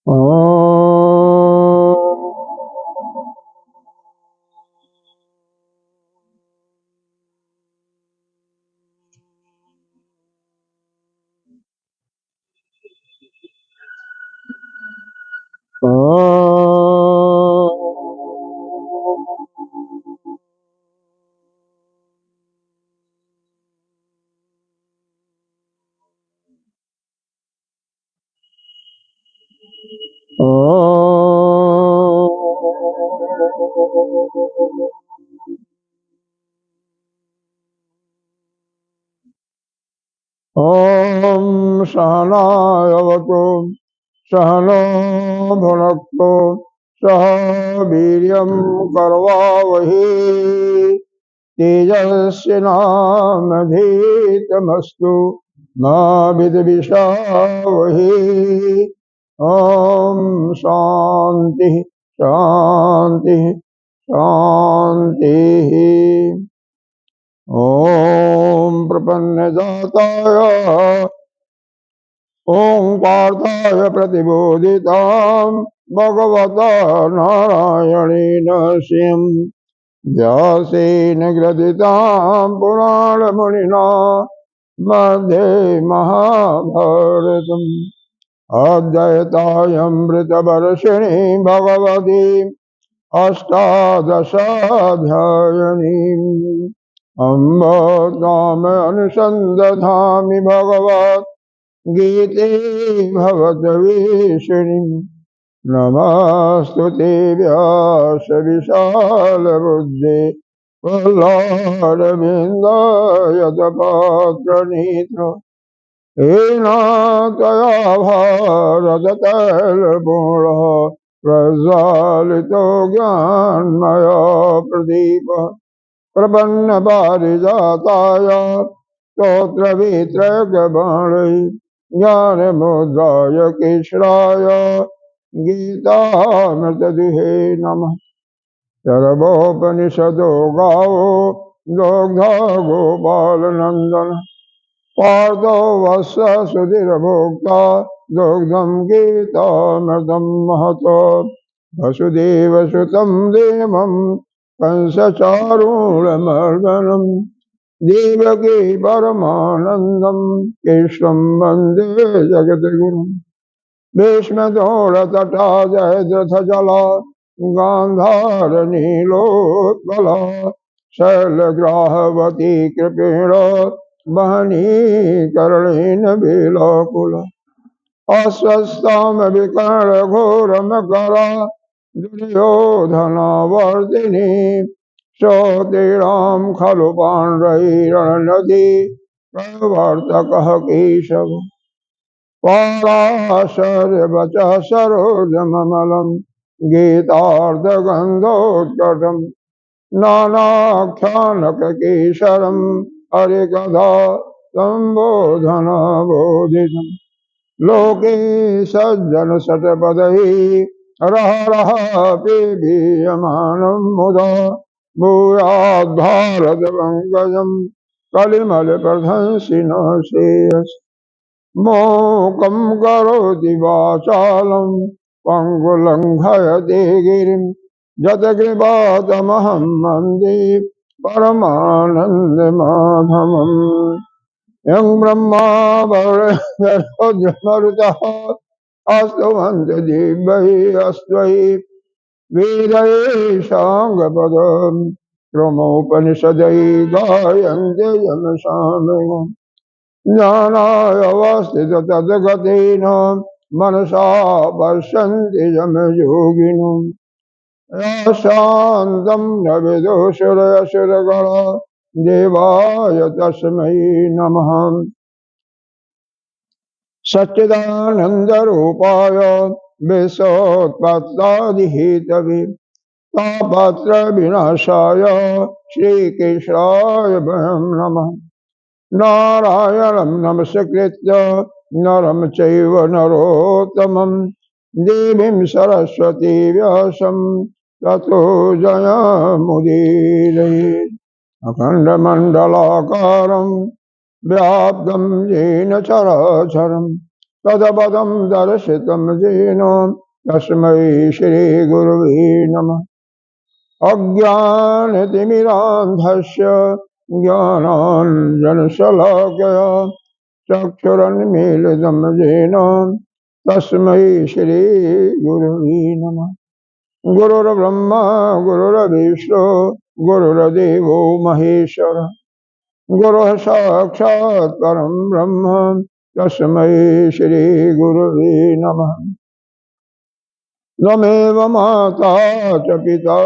ओम सहनावतु सहनो भुनक्तु सह वीर्यं करवावहै तेजस्विनावधीतमस्तु मा विद्विषावहै। ओम शांति शांति शांति। ओम प्रपन्नदाताय ओं पार्थाय प्रतिबोधितां भगवता नारायणेन श्रियं व्यासेन ग्रथितां पुराणमुनिना मध्ये महाभारतम् अद्वैतामृतवर्षिणी भगवती अष्टादशाध्यायिनीम् अम्ब नाम अनुसन्दधामि भगवत् गीते भवद्वेषिणीं नमस्तुते व्यासविशालबुद्धे प्रह्लादविन्दायतपात्रनेत्र येन त्वया भारततैलपूर्णः प्रज्वालितो ज्ञानमयो प्रदीपः प्रपन्नपारिजाताय स्तोत्रवित्रयगवाणै ज्ञानमुद्राय केशराय गीतामृतदुहे नमः। सर्वोपनिषदो गावो दोग्धा गोपालनन्दन पार्थो वत्स सुधीरभोक्ता दुग्धं गीतामृतं महतो वसुदेवसुतं देवं कंसचारूढमर्दनम् देवकी परमानन्दं कृष्णं वन्दे जगद्गुरुम्। भीष्मदोलतटा जयद्रथजला गान्धारनीलोत्पला शैलग्राहवती कृपेण वहनी कर्णेन विलोकुला अस्वस्थामविकर्णघोरमकरा दुर्योधनावर्तिनी श्रोतीणां खलु पाण्डवैरणनदी प्रवर्तकः केशव पराशरवचः सरोजममलं गीतार्धगन्धोत्कटं नानाख्यानककेशरं हरिकथा सम्बोधनबोधितम् लोके सज्जनशतपदैः रह रह पीयमानं मुदा भूयाद्भारतपङ्कजं कलिमलप्रध्वंसिनो श्रेयस् मोकं करोति वाचालं पङ्गुलङ्घयते गिरिं यत्कृपातमहं वन्दे परमानन्दमाधवम्। यं ब्रह्मा वरुणः अस्तुवन्त्यदिव्यैः अस्त्वै वेदैः साङ्गपदं ब्रह्मोपनिषदै गायन्ते यमसामम् ज्ञानाय अवस्थितो तद्गतेन मनसा पश्यन्ति यमयोगिनो शान्तं न विदुषुरसुरगणा देवाय तस्मै नमः। सच्चिदानन्दरूपाय विश्वोत्पत्त्यादिहेतवे तापत्रविनाशाय श्रीकृष्णाय वयं नमः। नारायणं नमस्कृत्य नरं चैव नरोत्तमं देवीं सरस्वती व्यासं ततो जयमुदीरये। अखण्डमण्डलाकारं व्याप्तं येन चराचरं तदपदं दर्शितं येन तस्मै श्रीगुरवे नमः। अज्ञानतिमिरान्धस्य ज्ञानाञ्जनशलाकया चक्षुरुन्मीलितं येन तस्मै श्रीगुरवे नमः। गुरुर्ब्रह्मा गुरुर्विष्णु गुरुर्देवो महेश्वर गुरुः साक्षात् परं ब्रह्म तस्मै श्रीगुरवे नमः। त्वमेव माता च पिता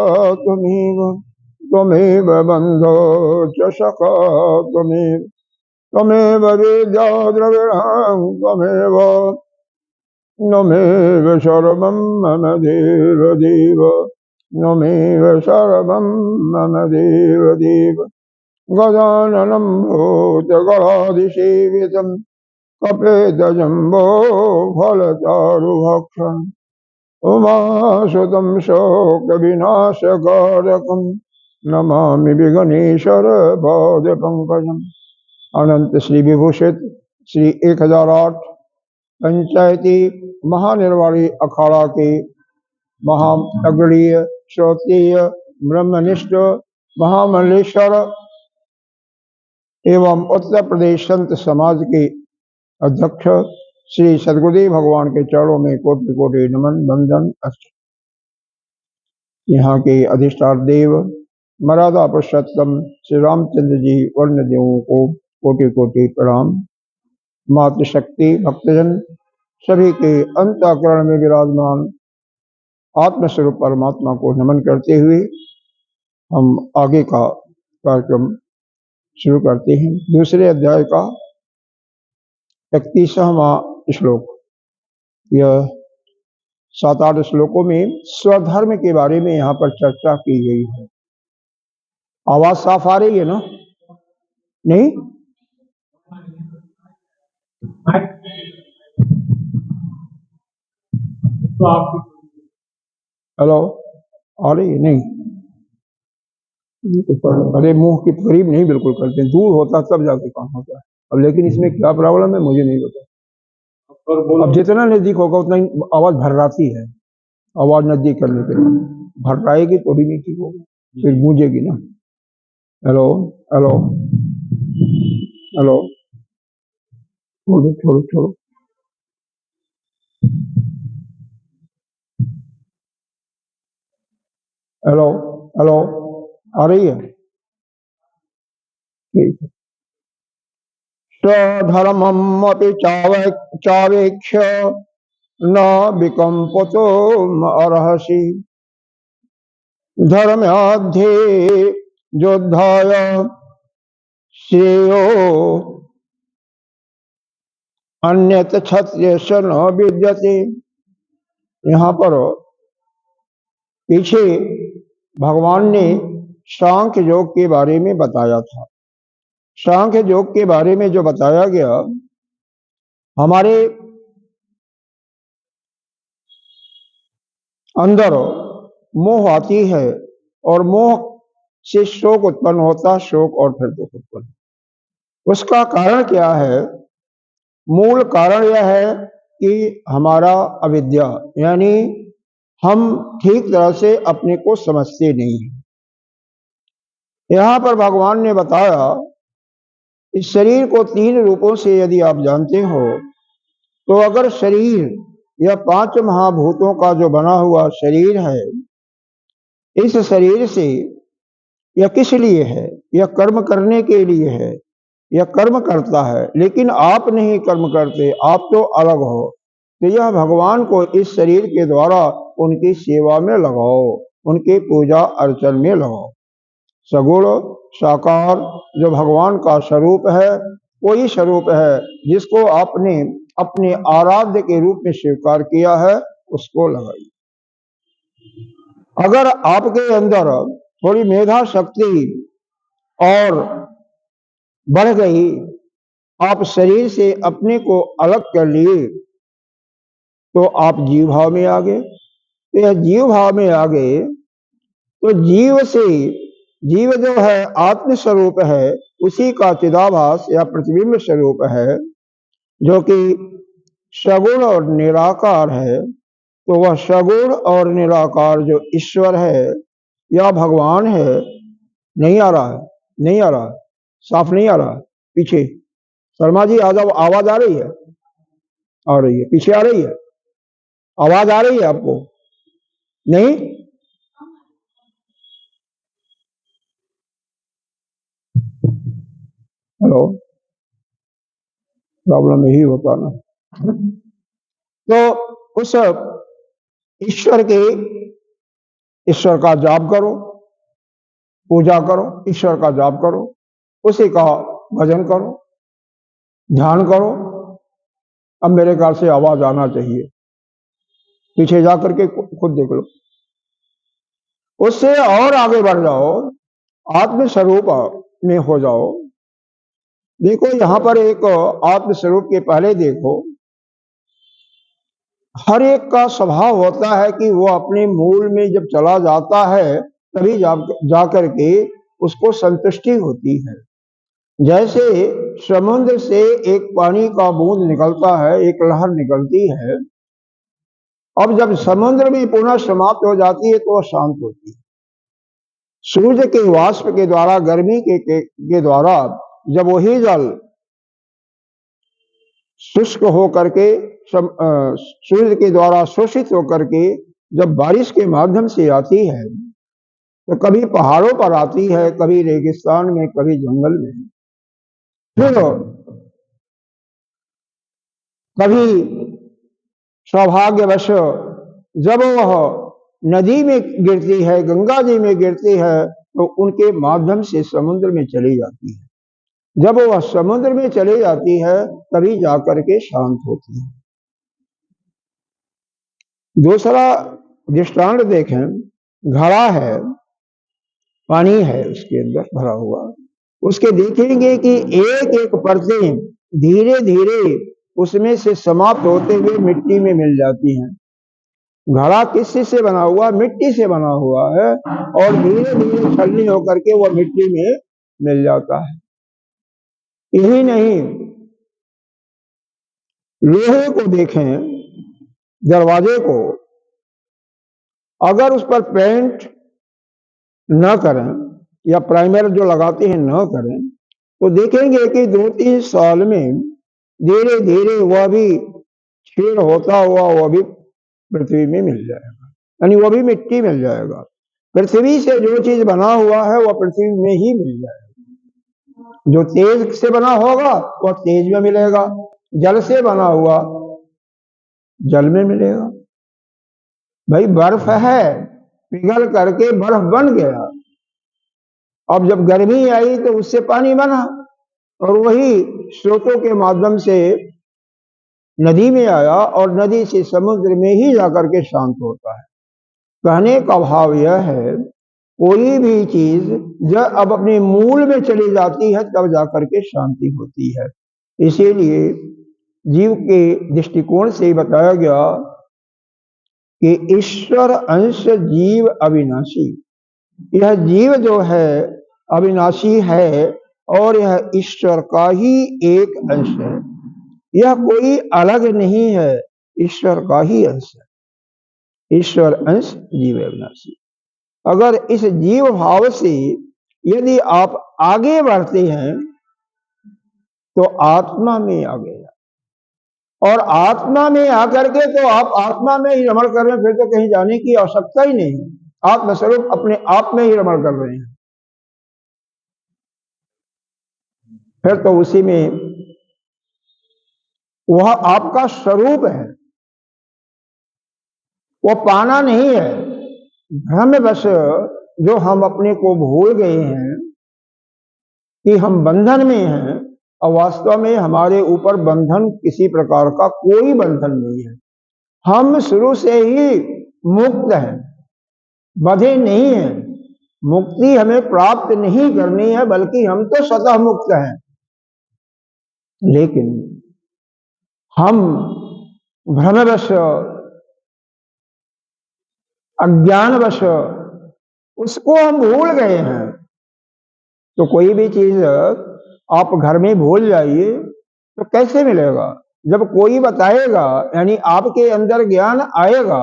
त्वमेव बन्धो च सखा त्वमेव विद्या द्रविणं त्वमेव सर्वं मम देव त्वमेव सर्वं मम देव। गजाननं भूतगणाधिसेवितं कपितजम्बो फलचारुभक्षम् उमासुतं शोकविनाशकारकं नमामि विघ्नेश्वर पादपङ्कजम्। अनंत श्री विभूषित श्री 1008 पंचायती महानिर्वाणी अखाड़ा के महाअग्रणीय श्रोत्रिय ब्रह्मनिष्ठ महामंडलेश्वर एवं उत्तर प्रदेश संत समाज के अध्यक्ष श्री सद्गुरुदेव भगवान के चरणों में कोटि कोटि नमन वंदन अष्ट। यहाँ के अधिष्ठान देव मर्यादा पुरुषोत्तम श्री रामचंद्र जी वर्ण देवों को कोटि कोटि प्रणाम। मातृशक्ति भक्तजन सभी के अंतःकरण में विराजमान आत्मस्वरूप परमात्मा को नमन करते हुए हम आगे का कार्यक्रम शुरू करते हैं। दूसरे अध्याय का 31वां श्लोक। यह 7-8 श्लोकों में स्वधर्म के बारे में यहाँ पर चर्चा की गई है। आवाज साफ आ रही है ना? नहीं? हेलो, आ रही है? नहीं? अरे मुंह के करीब नहीं बिल्कुल करते, दूर होता तब जाके काम होता है। अब लेकिन इसमें क्या प्रॉब्लम है मुझे नहीं पता। अब जितना नजदीक होगा उतना ही आवाज भर्राती है। आवाज नजदीक करने पे भर्राएगी तो भी नहीं ठीक होगा, फिर गूंजेगी ना। हेलो हेलो हेलो, छोड़ो छोड़ो छोड़ो। हेलो हेलो, आ रही है? ठीक है। स्वधर्मम् अपि चावेक्ष्य न विकम्पतो अर्हसि धर्म्याध्ये योद्धाय श्रेयो अन्यत क्षत्रियस्य न विद्यते। यहाँ पर पीछे भगवान ने सांख्य योग के बारे में बताया था। सांख्य योग के बारे में जो बताया गया, हमारे अंदर मोह आती है और मोह से शोक उत्पन्न होता, शोक और फिर दुख उत्पन्न। उसका कारण क्या है? मूल कारण यह है कि हमारा अविद्या, यानी हम ठीक तरह से अपने को समझते नहीं हैं। यहाँ पर भगवान ने बताया इस शरीर को 3 रूपों से यदि आप जानते हो तो अगर शरीर यह 5 महाभूतों का जो बना हुआ शरीर है, इस शरीर से यह किस लिए है? यह कर्म करने के लिए है। यह कर्म करता है, लेकिन आप नहीं कर्म करते, आप तो अलग हो। तो यह भगवान को इस शरीर के द्वारा उनकी सेवा में लगाओ, उनकी पूजा अर्चन में लगाओ। सगुण साकार जो भगवान का स्वरूप है, वही स्वरूप है जिसको आपने अपने आराध्य के रूप में स्वीकार किया है, उसको लगाइए। अगर आपके अंदर थोड़ी मेधा शक्ति और बढ़ गई, आप शरीर से अपने को अलग कर लिए, तो आप जीव भाव में आ गए। तो यह जीव भाव में आ गए तो जीव से, जीव जो है आत्म स्वरूप है, उसी का चिदाभास या प्रतिबिंब स्वरूप है, जो कि सगुण और निराकार है, तो वह सगुण और निराकार जो ईश्वर है या भगवान है, नहीं आ रहा है, नहीं आ रहा है, साफ नहीं आ रहा है। पीछे शर्मा जी आ जाओ, आवाज आ रही है? आ रही है, पीछे आ रही है, आवाज आ रही है आपको? नहीं? हेलो, प्रॉब्लम यही होता ना। तो उस ईश्वर के ईश्वर का जाप करो, पूजा करो, ईश्वर का जाप करो, उसी का भजन करो, ध्यान करो। अब मेरे ख्याल से आवाज आना चाहिए, पीछे जाकर के खुद देख लो। उससे और आगे बढ़ जाओ, आत्मस्वरूप में हो जाओ। देखो यहां पर एक आत्मस्वरूप के पहले देखो, हर एक का स्वभाव होता है कि वो अपने मूल में जब चला जाता है तभी जाकर के उसको संतुष्टि होती है। जैसे समुद्र से एक पानी का बूंद निकलता है, एक लहर निकलती है, अब जब समुद्र में पुनः समाप्त हो जाती है तो वह शांत होती है। सूर्य के वाष्प के द्वारा, गर्मी के द्वारा जब वही जल शुष्क होकर के सूर्य के द्वारा शोषित होकर के जब बारिश के माध्यम से आती है, तो कभी पहाड़ों पर आती है, कभी रेगिस्तान में, कभी जंगल में, फिर कभी सौभाग्यवश जब वह नदी में गिरती है, गंगा जी में गिरती है, तो उनके माध्यम से समुद्र में चली जाती है। जब वह समुद्र में चली जाती है तभी जाकर के शांत होती है। दूसरा दृष्टांत देखें, घड़ा है, पानी है उसके अंदर भरा हुआ, उसके देखेंगे कि एक एक परतें धीरे धीरे उसमें से समाप्त होते हुए मिट्टी में मिल जाती हैं। घड़ा किस से बना हुआ? मिट्टी से बना हुआ है, और धीरे धीरे छलनी होकर के वह मिट्टी में मिल जाता है। यही नहीं, लोहे को देखें, दरवाजे को, अगर उस पर पेंट न करें या प्राइमर जो लगाते हैं न करें, तो देखेंगे कि 2-3 साल में धीरे धीरे वह भी छेद होता हुआ वह भी पृथ्वी में मिल जाएगा, यानी वह भी मिट्टी मिल जाएगा। पृथ्वी से जो चीज बना हुआ है वह पृथ्वी में ही मिल जाएगा। जो तेज से बना होगा वह तेज में मिलेगा, जल से बना हुआ जल में मिलेगा। भाई बर्फ है, पिघल करके बर्फ बन गया, अब जब गर्मी आई तो उससे पानी बना, और वही स्रोतों के माध्यम से नदी में आया, और नदी से समुद्र में ही जाकर के शांत होता है। कहने का भाव यह है, कोई भी चीज जब अब अपने मूल में चली जाती है तब जाकर के शांति होती है। इसीलिए जीव के दृष्टिकोण से बताया गया कि ईश्वर अंश जीव अविनाशी। यह जीव जो है अविनाशी है, और यह ईश्वर का ही एक अंश है, यह कोई अलग नहीं है, ईश्वर का ही अंश है। ईश्वर अंश जीव अविनाशी। अगर इस जीव भाव से यदि आप आगे बढ़ते हैं तो आत्मा में आ गया, और आत्मा में आकर के तो आप आत्मा में ही रमण कर रहे हैं, फिर तो कहीं जाने की आवश्यकता ही नहीं, आत्मस्वरूप अपने आप में ही रमण कर रहे हैं। फिर तो उसी में वह आपका स्वरूप है, वो पाना नहीं है। भ्रम बस जो हम अपने को भूल गए हैं कि हम बंधन में हैं, और वास्तव में हमारे ऊपर बंधन किसी प्रकार का कोई बंधन नहीं है। हम शुरू से ही मुक्त हैं, बंधे नहीं हैं। मुक्ति हमें प्राप्त नहीं करनी है, बल्कि हम तो स्वतः मुक्त हैं, लेकिन हम भ्रमवश, अज्ञानवश उसको हम भूल गए हैं। तो कोई भी चीज आप घर में भूल जाइए तो कैसे मिलेगा? जब कोई बताएगा, यानी आपके अंदर ज्ञान आएगा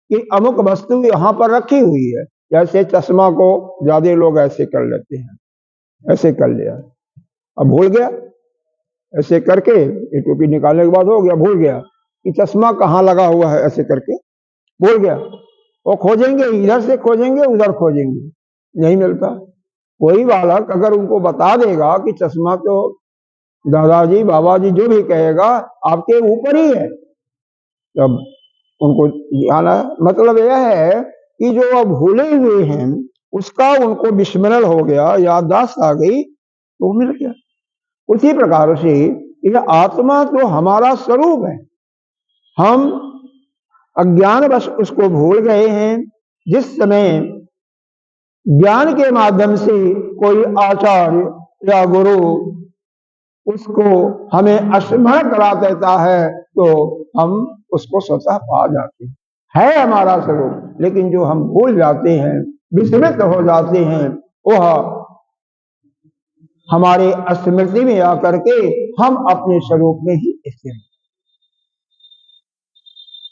कि अमुक वस्तु यहाँ पर रखी हुई है। जैसे चश्मा को ज्यादा लोग ऐसे कर लेते हैं, ऐसे कर लिया, अब भूल गया, ऐसे करके ये टोपी निकालने के बाद हो गया, भूल गया कि चश्मा कहाँ लगा हुआ है, ऐसे करके भूल गया। वो खोजेंगे, इधर से खोजेंगे, उधर खोजेंगे, नहीं मिलता। कोई बालक अगर उनको बता देगा कि चश्मा तो दादाजी बाबाजी जो भी कहेगा आपके ऊपर ही है, तब उनको ज्ञान है। मतलब यह है कि जो अब भूले हुए हैं उसका उनको विस्मरण हो गया, याददाश्त आ गई तो मिल गया। उसी प्रकार से यह आत्मा तो हमारा स्वरूप है, हम अज्ञानवश उसको भूल गए हैं। जिस समय ज्ञान के माध्यम से कोई आचार्य या गुरु उसको हमें स्मरण करा देता है तो हम उसको स्वतः पा जाते हैं। है हमारा स्वरूप, लेकिन जो हम भूल जाते हैं, विस्मृत हो जाते हैं, वह हमारे स्मृति में आकर के हम अपने स्वरूप में ही स्थिर।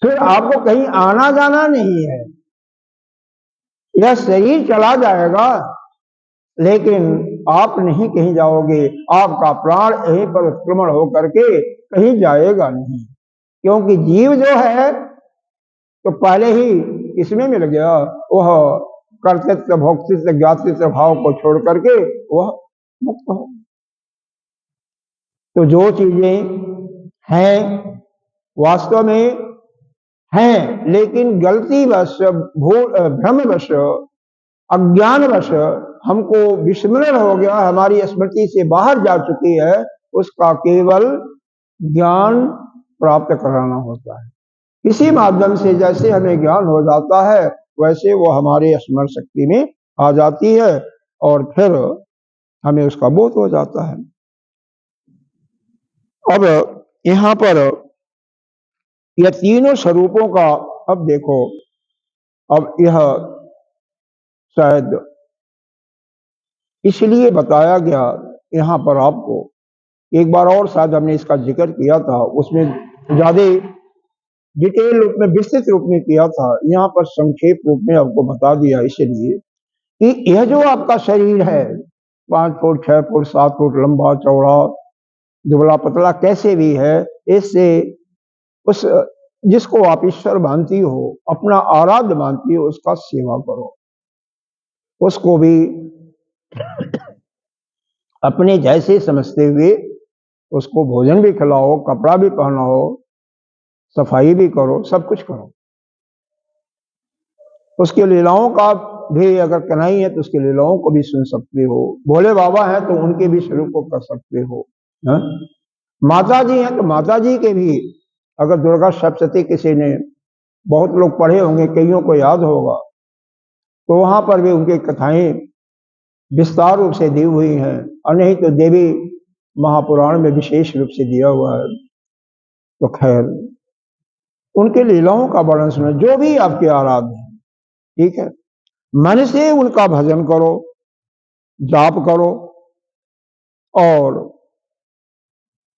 फिर आपको कहीं आना जाना नहीं है, यह शरीर चला जाएगा लेकिन आप नहीं कहीं जाओगे। आपका प्राण यहीं पर उत्क्रमण होकर के कहीं जाएगा नहीं, क्योंकि जीव जो है तो पहले ही इसमें मिल गया, वह कर्तृत्व भोक्तृत्व ज्ञातृत्व भाव को छोड़ करके वह मुक्त हो। तो जो चीजें हैं वास्तव में हैं, लेकिन गलतीवश, भ्रमवश, अज्ञानवश हमको विस्मरण हो गया, हमारी स्मृति से बाहर जा चुकी है, उसका केवल ज्ञान प्राप्त कराना होता है। इसी माध्यम से जैसे हमें ज्ञान हो जाता है वैसे वो हमारे स्मरण शक्ति में आ जाती है और फिर हमें उसका बोध हो जाता है। अब यहाँ पर यह तीनों स्वरूपों का, अब देखो, अब यह शायद इसलिए बताया गया यहाँ पर आपको, एक बार और शायद हमने इसका जिक्र किया था, उसमें ज्यादा डिटेल रूप में विस्तृत रूप में किया था, यहाँ पर संक्षेप रूप में आपको बता दिया इसलिए कि यह जो आपका शरीर है 5 फुट 6 फुट 7 फुट लंबा चौड़ा दुबला पतला कैसे भी है, इससे उस जिसको आप ईश्वर मानती हो, अपना आराध्य मानती हो, उसका सेवा करो, उसको भी अपने जैसे समझते हुए उसको भोजन भी खिलाओ, कपड़ा भी पहनाओ, सफाई भी करो, सब कुछ करो। उसके लीलाओं का भी अगर कन्हई है तो उसके लीलाओं को भी सुन सकते हो, भोले बाबा हैं तो उनके भी स्वरूप को कर सकते हो, है? माता जी हैं तो माता जी के भी, अगर दुर्गा सप्तशती किसी ने, बहुत लोग पढ़े होंगे, कईयों को याद होगा, तो वहां पर भी उनकी कथाएं विस्तार रूप से दी हुई हैं, और नहीं तो देवी महापुराण में विशेष रूप से दिया हुआ है। तो खैर उनके लीलाओं का वर्णन सुनो, जो भी आपके आराध्य हैं, ठीक है, मन से उनका भजन करो, जाप करो, और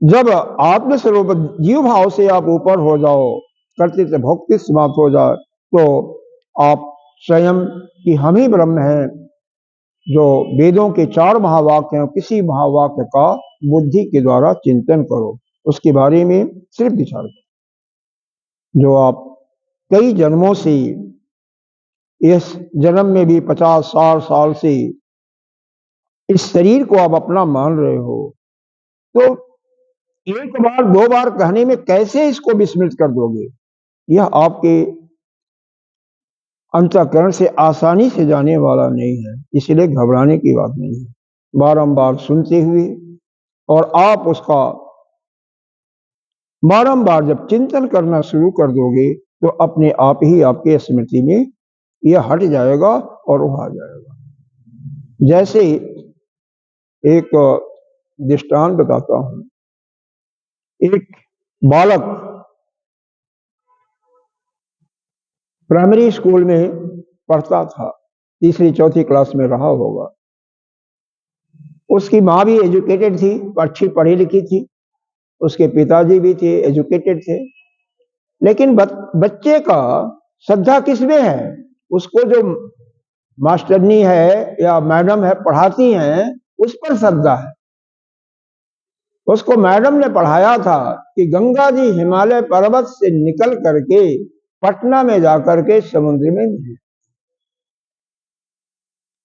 जब आत्मस्वरूप जीव भाव से आप ऊपर हो जाओ, कर्तृत्व भोक्तृत्व समाप्त हो जाए, तो आप स्वयं कि हम ही ब्रह्म हैं, जो वेदों के 4 महावाक्य हैं, किसी महावाक्य का बुद्धि के द्वारा चिंतन करो, उसके बारे में सिर्फ विचार करो। जो आप कई जन्मों से, इस जन्म में भी 50-60 साल से इस शरीर को आप अपना मान रहे हो, तो एक बार 2 बार कहने में कैसे इसको विस्मृत कर दोगे? यह आपके अंतःकरण से आसानी से जाने वाला नहीं है, इसलिए घबराने की बात नहीं है। बारंबार सुनते हुए और आप उसका बारंबार जब चिंतन करना शुरू कर दोगे तो अपने आप ही आपके स्मृति में यह हट जाएगा और वो आ जाएगा। जैसे एक दृष्टांत बताता हूं, एक बालक प्राइमरी स्कूल में पढ़ता था, 3री-4थी क्लास में रहा होगा। उसकी माँ भी एजुकेटेड थी, अच्छी पढ़ी लिखी थी, उसके पिताजी भी थे, एजुकेटेड थे, लेकिन बच्चे का श्रद्धा किसमें है? उसको जो मास्टरनी है या मैडम है पढ़ाती हैं, उस पर श्रद्धा है। उसको मैडम ने पढ़ाया था कि गंगा जी हिमालय पर्वत से निकल करके पटना में जाकर के समुद्र में मिले।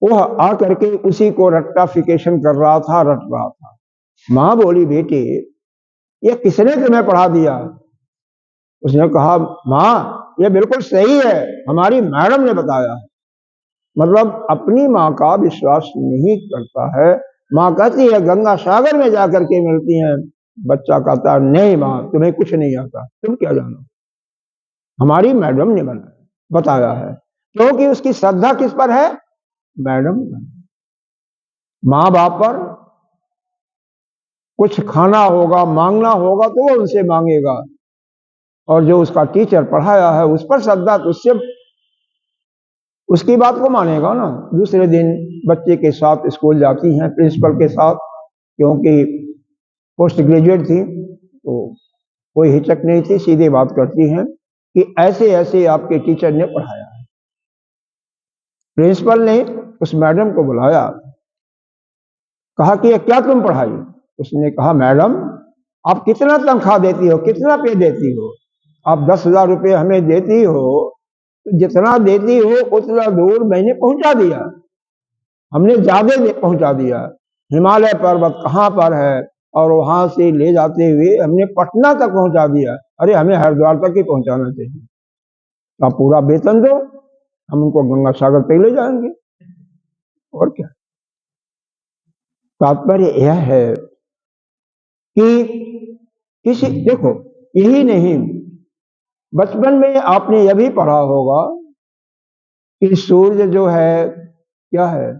वह आकर के उसी को रट्टाफिकेशन कर रहा था, रट रहा था। मां बोली, बेटे ये किसने तुम्हें पढ़ा दिया? उसने कहा, मां ये बिल्कुल सही है, हमारी मैडम ने बताया है। मतलब अपनी माँ का विश्वास नहीं करता है। माँ कहती है गंगा सागर में जाकर के मिलती हैं, बच्चा कहता है नहीं माँ तुम्हें कुछ नहीं आता, तुम क्या जानो, हमारी मैडम ने बताया है। क्योंकि उसकी श्रद्धा किस पर है? मैडम पर। माँ बाप पर कुछ खाना होगा, मांगना होगा तो वो उनसे मांगेगा, और जो उसका टीचर पढ़ाया है उस पर श्रद्धा, तो उससे उसकी बात को मानेगा ना। दूसरे दिन बच्चे के साथ स्कूल जाती हैं, प्रिंसिपल के साथ, क्योंकि पोस्ट ग्रेजुएट थी तो कोई हिचक नहीं थी, सीधे बात करती हैं कि ऐसे ऐसे आपके टीचर ने पढ़ाया है। प्रिंसिपल ने उस मैडम को बुलाया, कहा कि क्या तुम पढ़ाई? उसने कहा मैडम आप कितना तनख्वाह देती हो, कितना पे देती हो? आप 10,000 रुपये हमें देती हो, तो जितना देती हो उतना दूर मैंने पहुंचा दिया, हमने ज्यादा पहुंचा दिया। हिमालय पर्वत कहाँ पर है, और वहां से ले जाते हुए हमने पटना तक पहुंचा दिया। अरे हमें हरिद्वार तक ही पहुंचाना चाहिए, आप पूरा वेतन दो, हम उनको गंगा सागर तक ले जाएंगे। और क्या तात्पर्य यह है कि किसी, देखो यही नहीं, बचपन में आपने यह भी पढ़ा होगा कि सूर्य जो है क्या है,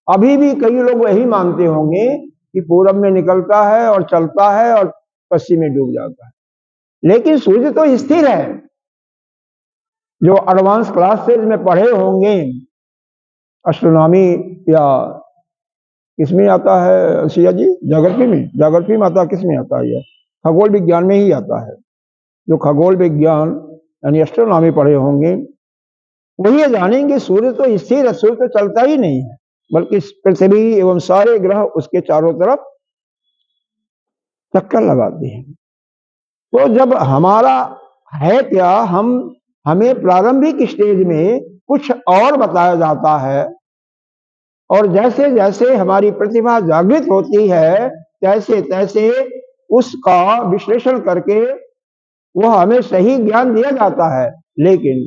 अभी भी कई लोग वही मानते होंगे कि पूरब में निकलता है और चलता है और पश्चिम में डूब जाता है, लेकिन सूर्य तो स्थिर है। जो एडवांस क्लासेज में पढ़े होंगे, एस्ट्रोनॉमी या किसमें आता है सिया जी, जाग्रफी में आता है, किसमें आता है? यह खगोल विज्ञान में ही आता है। जो खगोल विज्ञान यानी एस्ट्रोनॉमी पढ़े होंगे वही ये जानेंगे सूर्य तो स्थिर है, सूर्य तो चलता ही नहीं है, बल्कि पृथ्वी एवं सारे ग्रह उसके चारों तरफ चक्कर लगाते हैं। तो जब हमारा है क्या, हमें प्रारंभिक स्टेज में कुछ और बताया जाता है, और जैसे जैसे हमारी प्रतिभा जागृत होती है तैसे तैसे उसका विश्लेषण करके वह हमें सही ज्ञान दिया जाता है। लेकिन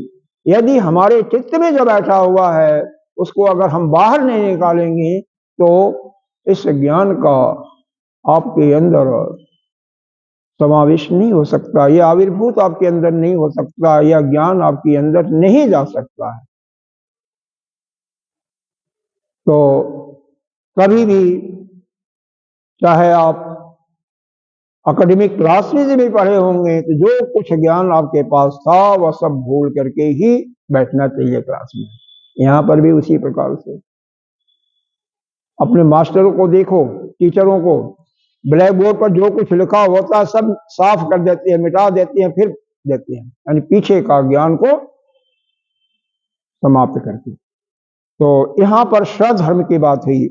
यदि हमारे चित्त में जो बैठा हुआ है उसको अगर हम बाहर नहीं निकालेंगे तो इस ज्ञान का आपके अंदर समावेश नहीं हो सकता, यह आविर्भूत आपके अंदर नहीं हो सकता, यह ज्ञान आपके अंदर नहीं जा सकता है। तो कभी भी चाहे आप एकेडमिक क्लास में भी पढ़े होंगे तो जो कुछ ज्ञान आपके पास था वह सब भूल करके ही बैठना चाहिए क्लास में। यहाँ पर भी उसी प्रकार से अपने मास्टरों को देखो, टीचरों को, ब्लैक बोर्ड पर जो कुछ लिखा होता है सब साफ कर देते हैं, मिटा देते हैं, फिर देते हैं, यानी पीछे का ज्ञान को समाप्त करके। तो यहाँ पर स्वधर्म की बात हुई।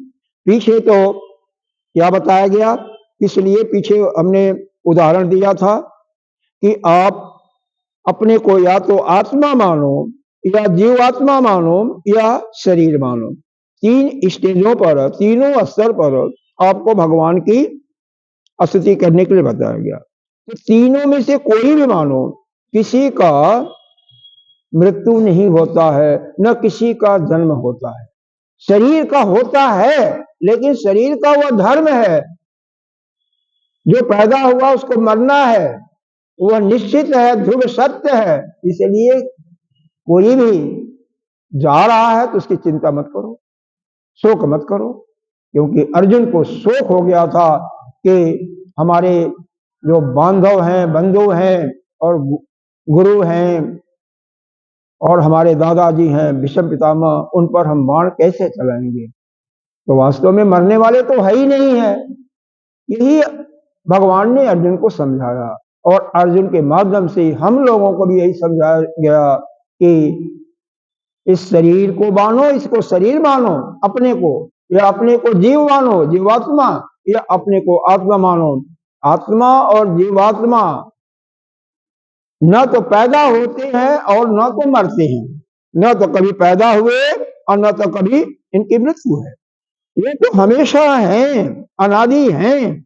पीछे तो क्या बताया गया, इसलिए पीछे हमने उदाहरण दिया था कि आप अपने को या तो आत्मा मानो या जीवात्मा मानो या शरीर मानो। 3 स्टेजों पर, तीनों स्तर पर आपको भगवान की स्तुति करने के लिए बताया गया। तो तीनों में से कोई भी मानो, किसी का मृत्यु नहीं होता है, न किसी का जन्म होता है। शरीर का होता है, लेकिन शरीर का वह धर्म है, जो पैदा हुआ उसको मरना है, वह निश्चित है, ध्रुव सत्य है। इसलिए कोई भी जा रहा है तो उसकी चिंता मत करो, शोक मत करो, क्योंकि अर्जुन को शोक हो गया था कि हमारे जो बांधव हैं, बंधु हैं और गुरु हैं और हमारे दादाजी हैं भीष्म पितामह, उन पर हम बाण कैसे चलाएंगे। तो वास्तव में मरने वाले तो है ही नहीं है। यही भगवान ने अर्जुन को समझाया और अर्जुन के माध्यम से हम लोगों को भी यही समझाया गया कि इस शरीर को मानो, इसको शरीर मानो अपने को, या अपने को जीव मानो जीवात्मा, या अपने को आत्मा मानो। आत्मा और जीवात्मा न तो पैदा होते हैं और न तो मरते हैं, न तो कभी पैदा हुए और न तो कभी इनकी मृत्यु है। ये तो हमेशा हैं, अनादि हैं।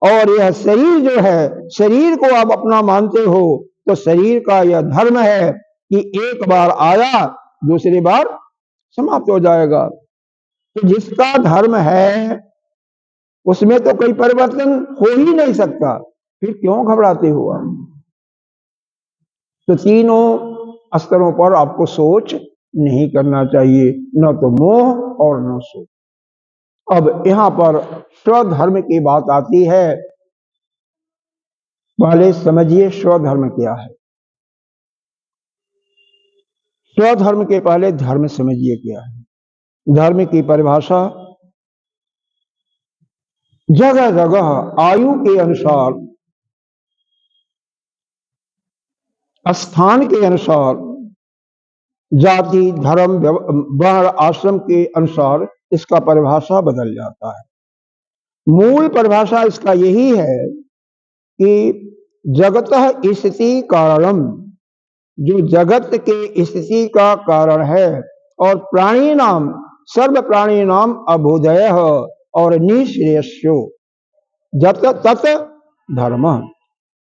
और यह शरीर जो है, शरीर को आप अपना मानते हो तो शरीर का यह धर्म है कि एक बार आया दूसरी बार समाप्त हो जाएगा। तो जिसका धर्म है उसमें तो कोई परिवर्तन हो ही नहीं सकता, फिर क्यों घबराते हो आप? तो तीनों स्तरों पर आपको सोच नहीं करना चाहिए, न तो मोह और न सोच। अब यहां पर स्वधर्म की बात आती है। पहले समझिए स्वधर्म क्या है। स्वधर्म के पहले धर्म समझिए क्या है। धर्म की परिभाषा जगह जगह आयु के अनुसार, स्थान के अनुसार, जाति धर्म वर्ण आश्रम के अनुसार इसका परिभाषा बदल जाता है। मूल परिभाषा इसका यही है कि जगतः स्थिति कारणम, जो जगत के स्थिति का कारण है, और प्राणी नाम सर्व प्राणी नाम अभुदय और निश्रेयस्यो जत तत धर्म,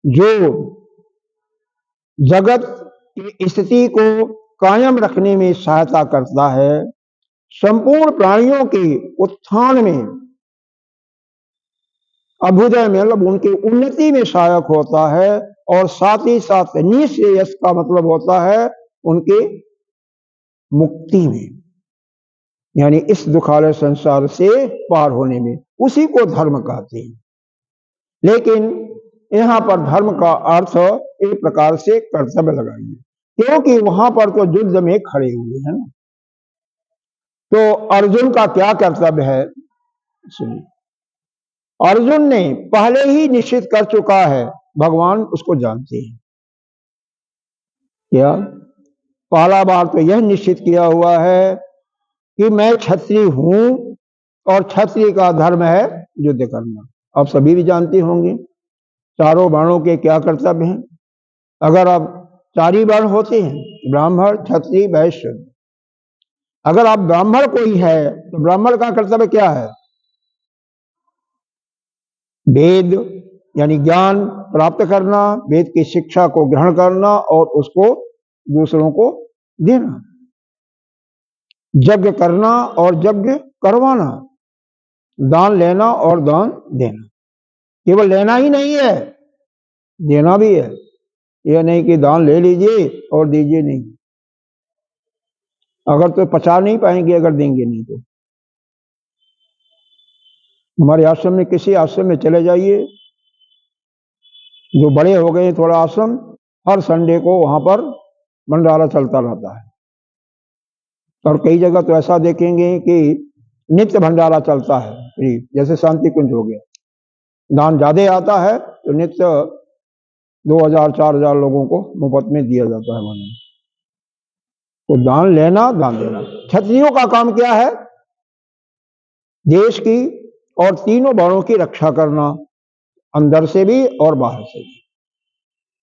जो जगत की स्थिति को कायम रखने में सहायता करता है, संपूर्ण प्राणियों के उत्थान में, अभ्युदय में मतलब उनकी उन्नति में सहायक होता है, और साथ ही साथ निश्रेयस का मतलब होता है उनके मुक्ति में, यानी इस दुखालय संसार से पार होने में, उसी को धर्म कहते हैं। लेकिन यहां पर धर्म का अर्थ एक प्रकार से कर्तव्य लगाइए, क्योंकि वहां पर तो युद्ध में खड़े हुए हैं ना। तो अर्जुन का क्या कर्तव्य है सुनिए। अर्जुन ने पहले ही निश्चित कर चुका है, भगवान उसको जानते हैं। क्या? पहला बार तो यह निश्चित किया हुआ है कि मैं क्षत्रिय हूं और क्षत्रिय का धर्म है युद्ध करना। आप सभी भी जानते होंगे चारों वर्णों के क्या कर्तव्य हैं। अगर आप चार ही वर्ण होते हैं, ब्राह्मण क्षत्रिय वैश्य, अगर आप ब्राह्मण कोई है तो ब्राह्मण का कर्तव्य क्या है? वेद यानी ज्ञान प्राप्त करना, वेद की शिक्षा को ग्रहण करना और उसको दूसरों को देना, यज्ञ करना और यज्ञ करवाना, दान लेना और दान देना। केवल लेना ही नहीं है, देना भी है। यह नहीं कि दान ले लीजिए और दीजिए नहीं, अगर तो पचा नहीं पाएंगे अगर देंगे नहीं तो। हमारे आश्रम में किसी आश्रम में चले जाइए, जो बड़े हो गए थोड़ा आश्रम, हर संडे को वहां पर भंडारा चलता रहता है। और कई जगह तो ऐसा देखेंगे कि नित्य भंडारा चलता है, जैसे शांति कुंज हो गया, दान ज्यादा आता है तो नित्य 2000-4000 लोगों को मुफ्त में दिया जाता है वहां। तो दान लेना दान देना। क्षत्रियों का काम क्या है? देश की और तीनों वर्णों की रक्षा करना, अंदर से भी और बाहर से भी।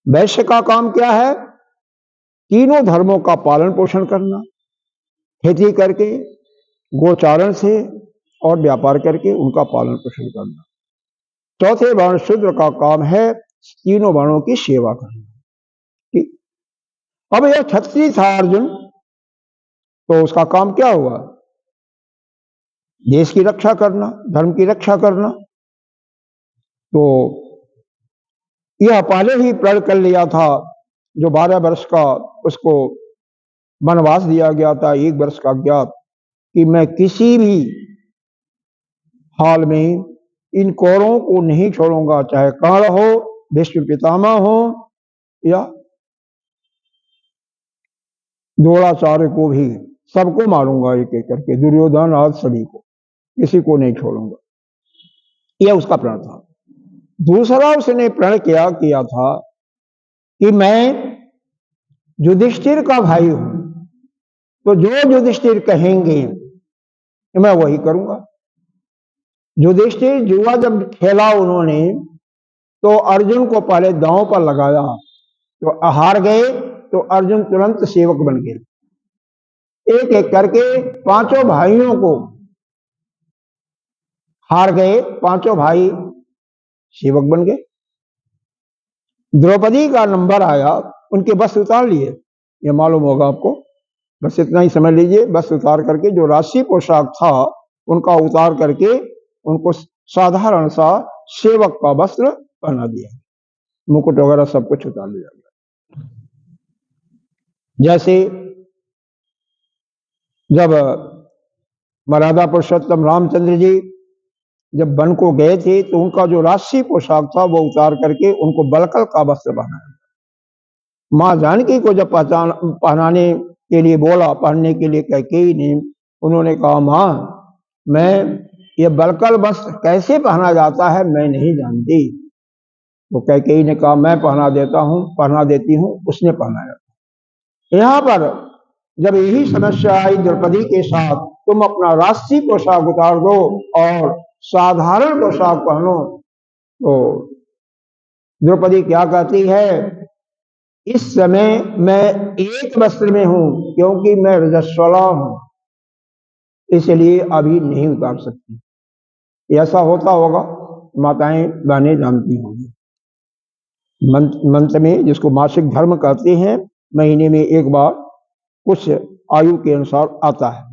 वैश्य का काम क्या है? तीनों धर्मों का पालन पोषण करना, खेती करके, गोचारण से और व्यापार करके उनका पालन पोषण करना। चौथे वर्ण शूद्र का काम है तीनों वर्णों की सेवा करना। अब यह क्षत्रिय था अर्जुन, तो उसका काम क्या हुआ? देश की रक्षा करना, धर्म की रक्षा करना। तो यह पहले ही प्रण कर लिया था, जो 12 वर्ष का उसको वनवास दिया गया था, 1 वर्ष का ज्ञात, कि मैं किसी भी हाल में इन कौरवों को नहीं छोड़ूंगा, चाहे कर्ण हो, भीष्म पितामह हो, या द्रोणाचार्य को भी, सबको मारूंगा एक एक करके, दुर्योधन आज सभी को, किसी को नहीं छोड़ूंगा। यह उसका प्रण था। दूसरा उसने प्रण किया था कि मैं युधिष्ठिर का भाई हूं, तो जो युधिष्ठिर कहेंगे मैं वही करूंगा। युधिष्ठिर जुआ जब खेला उन्होंने, तो अर्जुन को पहले दांव पर लगाया, तो हार गए, तो अर्जुन तुरंत सेवक बन गए। एक एक करके पांचों भाइयों को हार गए, पांचों भाई सेवक बन गए। द्रौपदी का नंबर आया, उनके बस उतार लिए, ये मालूम होगा आपको, बस इतना ही समझ लीजिए। बस उतार करके जो राष्ट्रीय पोशाक था उनका उतार करके उनको साधारण सा सेवक का वस्त्र पहना दिया, मुकुट वगैरह सब कुछ उतार दिया गया। जैसे जब मर्यादा पुरुषोत्तम रामचंद्र जी जब वन को गए थे, तो उनका जो राष्ट्रीय पोशाक था वो उतार करके उनको बलकल का वस्त्र पहनाया। माँ जानकी को जब पहनाने के लिए बोला, पहनने के लिए कैकेयी ने, उन्होंने कहा माँ मैं ये बलकल वस्त्र कैसे पहना जाता है मैं नहीं जानती। तो कैकेयी ने कहा मैं पहना देती हूँ, उसने पहनाया। यहाँ पर जब यही समस्या आई द्रौपदी के साथ, तुम अपना राष्ट्रीय पोशाक उतार दो और साधारण पोशाक पहनो, तो द्रौपदी क्या कहती है, इस समय मैं एक वस्त्र में हूं क्योंकि मैं रजस्वला हूं, इसलिए अभी नहीं उतार सकती। ऐसा होता होगा, माताएं बहनें जानती होंगी। मंत्र में जिसको मासिक धर्म कहते हैं, महीने में एक बार कुछ आयु के अनुसार आता है,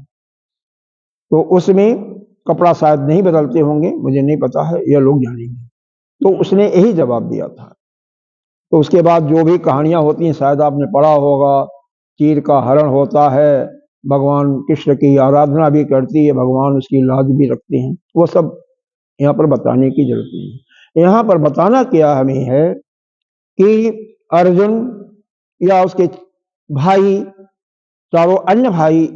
तो उसमें कपड़ा शायद नहीं बदलते होंगे, मुझे नहीं पता है, यह लोग जानेंगे। तो उसने यही जवाब दिया था। तो उसके बाद जो भी कहानियां होती हैं शायद आपने पढ़ा होगा, चीर का हरण होता है, भगवान कृष्ण की आराधना भी करती है, भगवान उसकी लाज भी रखते हैं, वो सब यहाँ पर बताने की जरूरत नहीं है। यहाँ पर बताना क्या हमें है कि अर्जुन या उसके भाई, चारों अन्य भाई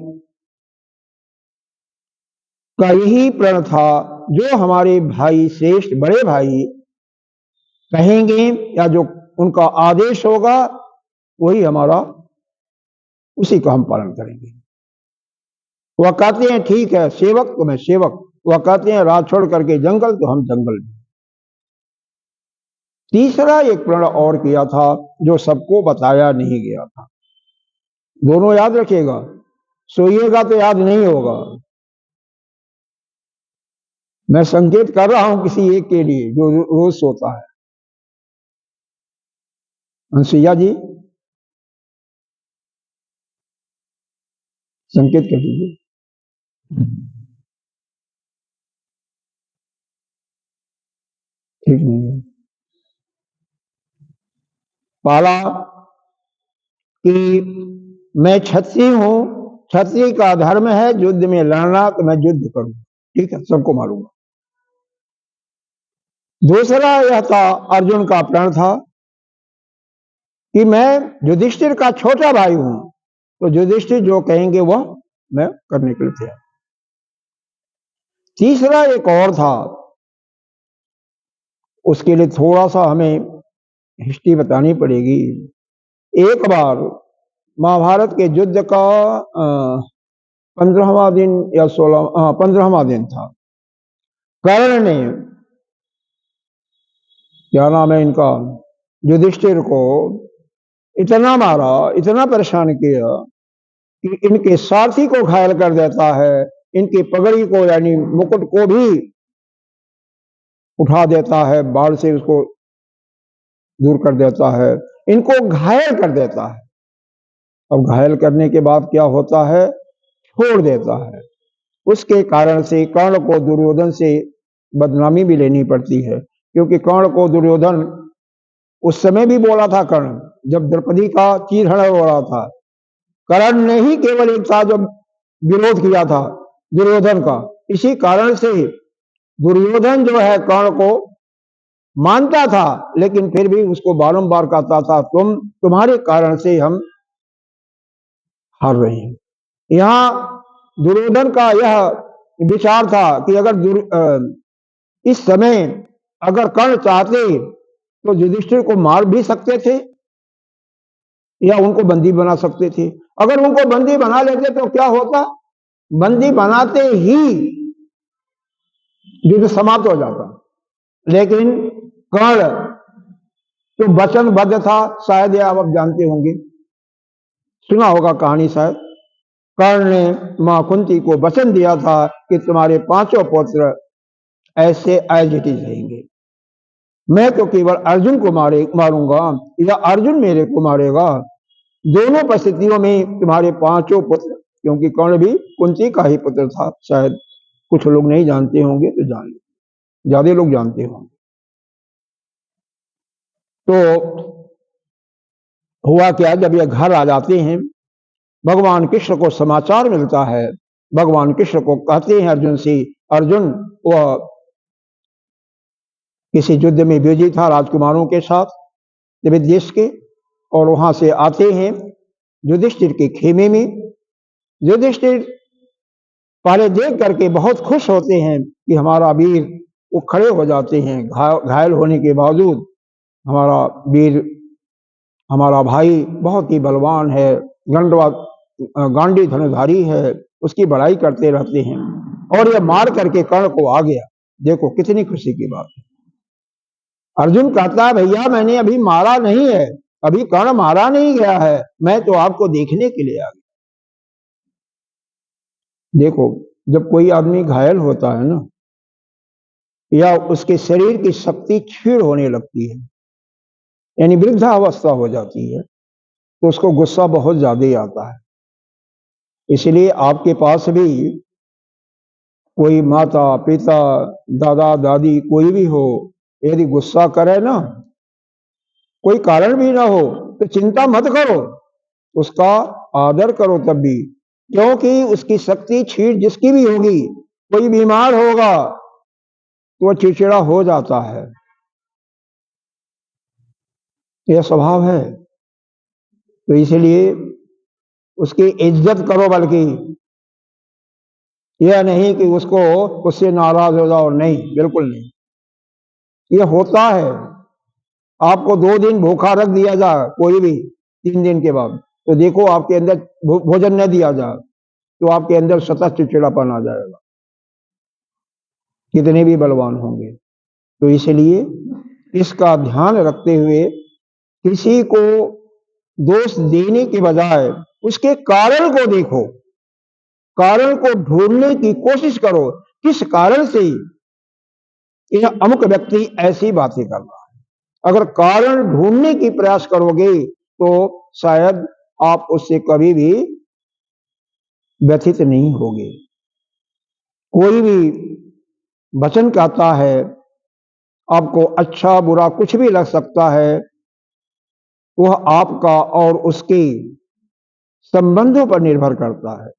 का यही प्रण था, जो हमारे भाई श्रेष्ठ बड़े भाई कहेंगे या जो उनका आदेश होगा वही हमारा, उसी का हम पालन करेंगे। वह कहते हैं ठीक है सेवक तो मैं सेवक, वह कहते हैं रात छोड़ करके जंगल तो हम जंगल में। तीसरा एक प्रण और किया था जो सबको बताया नहीं गया था, दोनों याद रखिएगा, सोइएगा तो याद नहीं होगा। मैं संकेत कर रहा हूं किसी एक के लिए जो रोज सोता है। अंसुईया जी संकेत कर दीजिए। ठीक नहीं है। पहला कि मैं क्षत्रिय हूं, क्षत्रिय का धर्म है युद्ध में लड़ना, तो मैं युद्ध करूंगा, ठीक है, सबको मारूंगा। दूसरा यह था, अर्जुन का प्रण था कि मैं युधिष्ठिर का छोटा भाई हूं, तो युधिष्ठिर जो कहेंगे वह मैं करने के लिए तैयार। तीसरा एक और था, उसके लिए थोड़ा सा हमें हिस्ट्री बतानी पड़ेगी। एक बार महाभारत के युद्ध का 15वां दिन या 15वां दिन था। कर्ण ने, क्या नाम है इनका, युधिष्ठिर को इतना मारा, इतना परेशान किया कि इनके सारथी को घायल कर देता है, इनकी पगड़ी को यानी मुकुट को भी उठा देता है, बाढ़ से उसको दूर कर देता है, इनको घायल कर देता है। अब घायल करने के बाद क्या होता है, छोड़ देता है। उसके कारण से कर्ण को दुर्योधन से बदनामी भी लेनी पड़ती है, क्योंकि कर्ण को दुर्योधन उस समय भी बोला था, कर्ण जब द्रौपदी का चीरहरण हो रहा था, कर्ण ने ही केवल एक था जो विरोध किया था दुर्योधन का। इसी कारण से दुर्योधन जो है कर्ण को मानता था, लेकिन फिर भी उसको बारंबार कहता था तुम्हारे कारण से हम हार रहे हैं। यहाँ दुर्योधन का यह विचार था कि अगर इस समय अगर कर्ण चाहते तो युधिष्ठिर को मार भी सकते थे या उनको बंदी बना सकते थे। अगर उनको बंदी बना लेते तो क्या होता, बंदी बनाते ही युद्ध समाप्त हो जाता। लेकिन कर्ण तो वचनबद्ध था, शायद ये आप जानते होंगे, सुना होगा कहानी शायद। कर्ण ने मां कुंती को वचन दिया था कि तुम्हारे 5 पुत्र ऐसे एज इट इज रहेंगे, मैं तो केवल अर्जुन को मारूंगा या अर्जुन मेरे को मारेगा। दोनों परिस्थितियों में तुम्हारे 5 पुत्र, क्योंकि कर्ण भी कुंती का ही पुत्र था, शायद कुछ लोग नहीं जानते होंगे तो जान लें, ज्यादा लोग जानते होंगे। तो हुआ क्या, जब ये घर आ जाते हैं, भगवान कृष्ण को समाचार मिलता है। भगवान कृष्ण को कहते हैं अर्जुन से, अर्जुन वह किसी युद्ध में बिजी था राजकुमारों के साथ देश के, और वहां से आते हैं युधिष्ठिर के खेमे में। युधिष्ठिर पहले देख करके बहुत खुश होते हैं कि हमारा वीर, वो खड़े हो जाते हैं घायल होने के बावजूद, हमारा वीर, हमारा भाई बहुत ही बलवान है, गांडी धनुधारी है, उसकी बड़ाई करते रहते हैं, और ये मार करके कर्ण को आ गया। देखो कितनी खुशी की बात है। अर्जुन कहता है भैया मैंने अभी मारा नहीं है, अभी कर्ण मारा नहीं गया है, मैं तो आपको देखने के लिए आ गया। देखो जब कोई आदमी घायल होता है ना, या उसके शरीर की शक्ति क्षीण होने लगती है, यानी वृद्धावस्था हो जाती है, तो उसको गुस्सा बहुत ज्यादा ही आता है। इसलिए आपके पास भी कोई माता पिता दादा दादी कोई भी हो, यदि गुस्सा करे ना, कोई कारण भी ना हो, तो चिंता मत करो, उसका आदर करो तब भी, क्योंकि उसकी शक्ति क्षीण जिसकी भी होगी, कोई बीमार होगा तो वह चिड़चिड़ा हो जाता है, यह स्वभाव है। तो इसलिए उसकी इज्जत करो, बल्कि यह नहीं कि उसको उससे नाराज हो जाओ, नहीं, बिल्कुल नहीं। यह होता है, आपको 2 दिन भूखा रख दिया जाए कोई भी 3 दिन के बाद, तो देखो आपके अंदर भोजन न दिया जाए तो आपके अंदर सतत चिड़चिड़ापन आ जाएगा, कितने भी बलवान होंगे। तो इसलिए इसका ध्यान रखते हुए किसी को दोष देने के बजाय उसके कारण को देखो, कारण को ढूंढने की कोशिश करो, किस कारण से यह अमुक व्यक्ति ऐसी बातें कर रहा है। अगर कारण ढूंढने की प्रयास करोगे तो शायद आप उससे कभी भी व्यथित नहीं होगे। कोई भी वचन कहता है, आपको अच्छा बुरा कुछ भी लग सकता है, वह आपका और उसके संबंधों पर निर्भर करता है।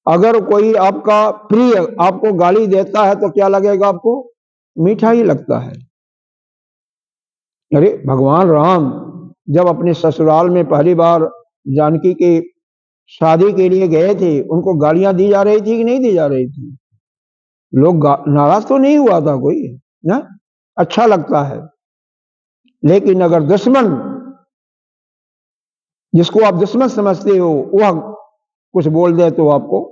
अगर कोई आपका प्रिय आपको गाली देता है तो क्या लगेगा आपको, मीठा ही लगता है। अरे भगवान राम जब अपने ससुराल में पहली बार जानकी के शादी के लिए गए थे, उनको गालियां दी जा रही थी कि नहीं दी जा रही थी? लोग नाराज तो नहीं हुआ था कोई ना, अच्छा लगता है। लेकिन अगर दुश्मन, जिसको आप दुश्मन समझते हो, वह कुछ बोल दे तो आपको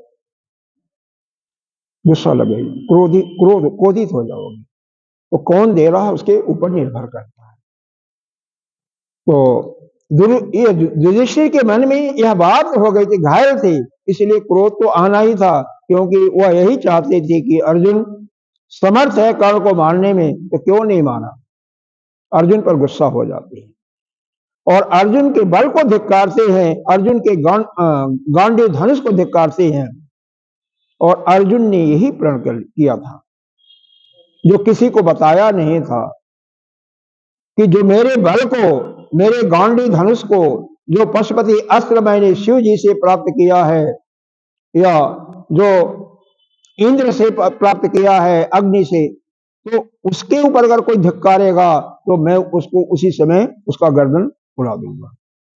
गुस्सा लगेगा, क्रोधित हो जाओगे। तो कौन दे रहा है उसके ऊपर निर्भर करता है। तो ये युधिष्ठिर के मन में यह बात हो गई थी, घायल थे, इसलिए क्रोध तो आना ही था, क्योंकि वह यही चाहते थे कि अर्जुन समर्थ है कर्ण को मारने में, तो क्यों नहीं माना। अर्जुन पर गुस्सा हो जाते हैं और अर्जुन के बल को धिक्कारते हैं, अर्जुन के गांडी धनुष को धिक्कारते हैं। और अर्जुन ने यही प्रण किया था, जो किसी को बताया नहीं था, कि जो मेरे बल को, मेरे गांडी धनुष को, जो पशुपति अस्त्र मैंने शिव जी से प्राप्त किया है, या जो इंद्र से प्राप्त किया है अग्नि से, तो उसके ऊपर अगर कोई धिक्कारेगा तो मैं उसको उसी समय उसका गर्दन उड़ा दूंगा।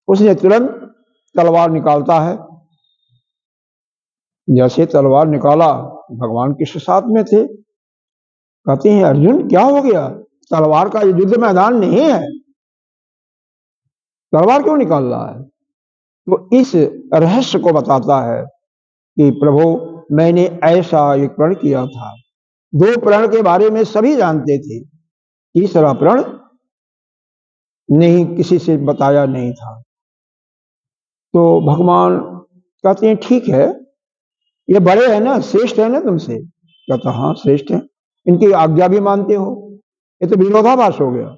उसने तुरंत तलवार निकालता है, जैसे तलवार निकाला, भगवान कृष्ण साथ में थे, कहते हैं अर्जुन क्या हो गया, तलवार का युद्ध मैदान नहीं है, तलवार क्यों निकाल रहा है। तो इस रहस्य को बताता है कि प्रभु मैंने ऐसा एक प्रण किया था। दो प्रण के बारे में सभी जानते थे, तीसरा प्रण नहीं किसी से बताया नहीं था। तो भगवान कहते हैं ठीक है, ये बड़े हैं ना, श्रेष्ठ है ना तुमसे। कहता हाँ श्रेष्ठ है, इनकी आज्ञा भी मानते हो। ये तो विरोधाभास हो गया।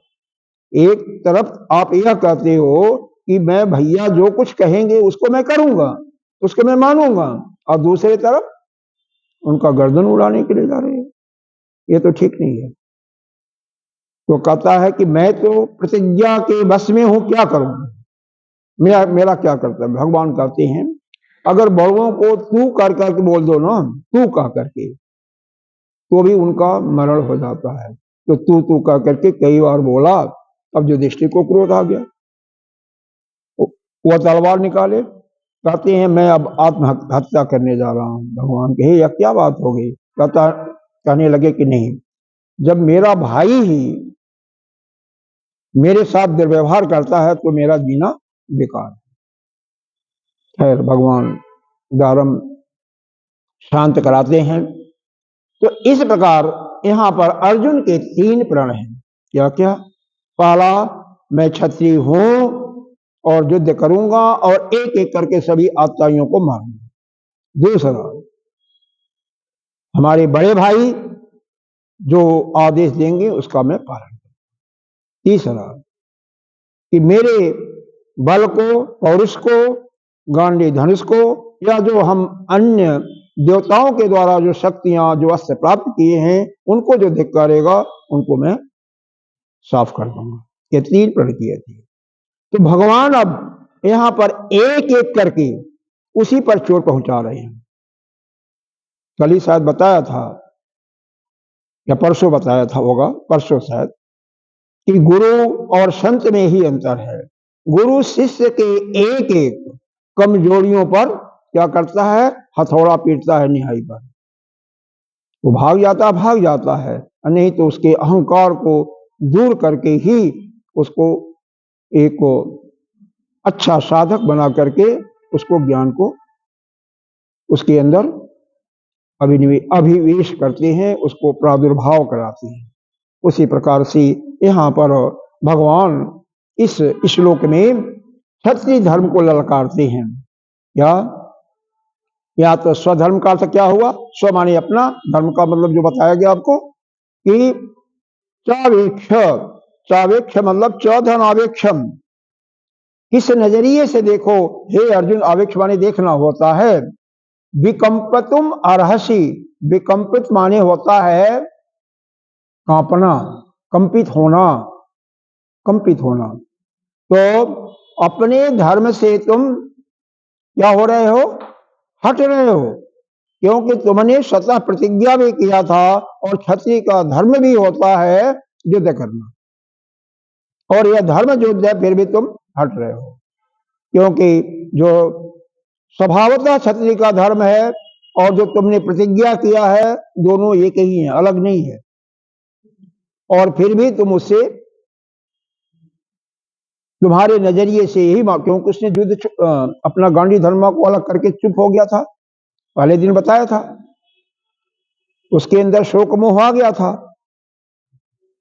एक तरफ आप यह कहते हो कि मैं भैया जो कुछ कहेंगे उसको मैं करूंगा, उसको मैं मानूंगा, और दूसरी तरफ उनका गर्दन उड़ाने के लिए जा रहे हो, ये तो ठीक नहीं है। तो कहता है कि मैं तो प्रतिज्ञा के बस में हूं, क्या करूंगा, मेरा क्या कर्तव्य। भगवान कहते हैं अगर बड़ों को तू कर करके बोल दो ना, तू कह करके, तो भी उनका मरण हो जाता है। तो तू कह करके कई बार बोला, अब युधिष्ठिर को क्रोध आ गया, वह तलवार निकाले, कहते हैं मैं अब आत्महत्या करने जा रहा हूं। भगवान कहे यह क्या बात हो गई। कहने लगे कि नहीं, जब मेरा भाई ही मेरे साथ दुर्व्यवहार करता है तो मेरा जीना बेकार है। खैर भगवान दारम शांत कराते हैं। तो इस प्रकार यहां पर अर्जुन के तीन प्रण हैं। क्या क्या, पहला मैं क्षत्रिय हूं और युद्ध करूंगा और एक एक करके सभी आत्ताइयों को मारूंगा। दूसरा, हमारे बड़े भाई जो आदेश देंगे उसका मैं पालन करूंगा। तीसरा, कि मेरे बल को, पौरुष को, गांडी धनुष को, या जो हम अन्य देवताओं के द्वारा जो शक्तियां, जो अस्त्र प्राप्त किए हैं, उनको जो धिक्कारेगा उनको मैं साफ कर दूंगा। ये तीन प्रण किए थे। तो भगवान अब यहां पर एक एक करके उसी पर चोट पहुंचा रहे हैं। कल ही शायद बताया था या परसों बताया था होगा, परसों शायद, कि गुरु और संत में ही अंतर है। गुरु शिष्य के एक एक कमजोरियों पर क्या करता है, हथौड़ा पीटता है निहाई पर। वो भाग जाता है, नहीं तो उसके अहंकार को दूर करके ही उसको एक अच्छा साधक बना करके उसको ज्ञान को उसके अंदर अभिवेश करते हैं, उसको प्रादुर्भाव कराते हैं। उसी प्रकार से यहाँ पर भगवान इस श्लोक में क्षत्रिय धर्म को ललकारते हैं। या तो स्वधर्म का अर्थ क्या हुआ, स्व माने अपना, धर्म का मतलब जो बताया गया आपको कि चावेक्ष, चावेक्ष मतलब चौधन आवेक्षम, किस नजरिए से देखो हे अर्जुन। आवेक्ष माने देखना होता है। विकंपतुम अर्हसि, विकंपित माने होता है कांपना, कंपित होना, कंपित होना। तो अपने धर्म से तुम क्या हो रहे हो, हट रहे हो, क्योंकि तुमने स्वतः प्रतिज्ञा भी किया था और क्षत्रिय का धर्म भी होता है युद्ध करना, और यह धर्म युद्ध है, फिर भी तुम हट रहे हो। क्योंकि जो स्वभावतः क्षत्रिय का धर्म है और जो तुमने प्रतिज्ञा किया है, दोनों एक ही है, अलग नहीं है, और फिर भी तुम उससे, तुम्हारे नजरिए से यही, क्योंकि उसने युद्ध अपना गांडी धर्म को अलग करके चुप हो गया था, पहले दिन बताया था। उसके अंदर शोक मोह आ गया था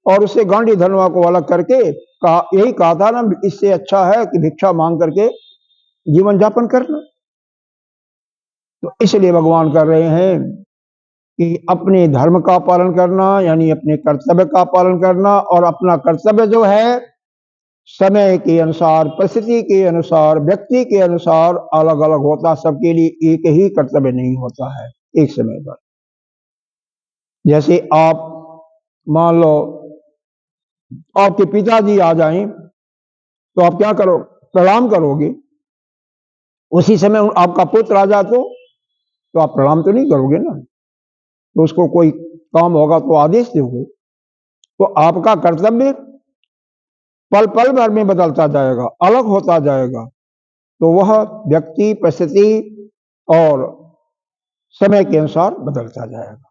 और उसे गांडी धर्म को अलग करके यही कहा था ना, इससे अच्छा है कि भिक्षा मांग करके जीवन यापन करना। तो इसलिए भगवान कर रहे हैं कि अपने धर्म का पालन करना, यानी अपने कर्तव्य का पालन करना, और अपना कर्तव्य जो है समय के अनुसार, परिस्थिति के अनुसार, व्यक्ति के अनुसार अलग अलग होता, सबके लिए एक ही कर्तव्य नहीं होता है एक समय पर। जैसे आप मान लो आपके पिताजी आ जाएं तो आप क्या करो, प्रणाम करोगे। उसी समय आपका पुत्र आ जाए तो आप प्रणाम तो नहीं करोगे ना, तो उसको कोई काम होगा तो आदेश दोगे। तो आपका कर्तव्य पल पल भर में बदलता जाएगा, अलग होता जाएगा। तो वह व्यक्ति, परिस्थिति और समय के अनुसार बदलता जाएगा।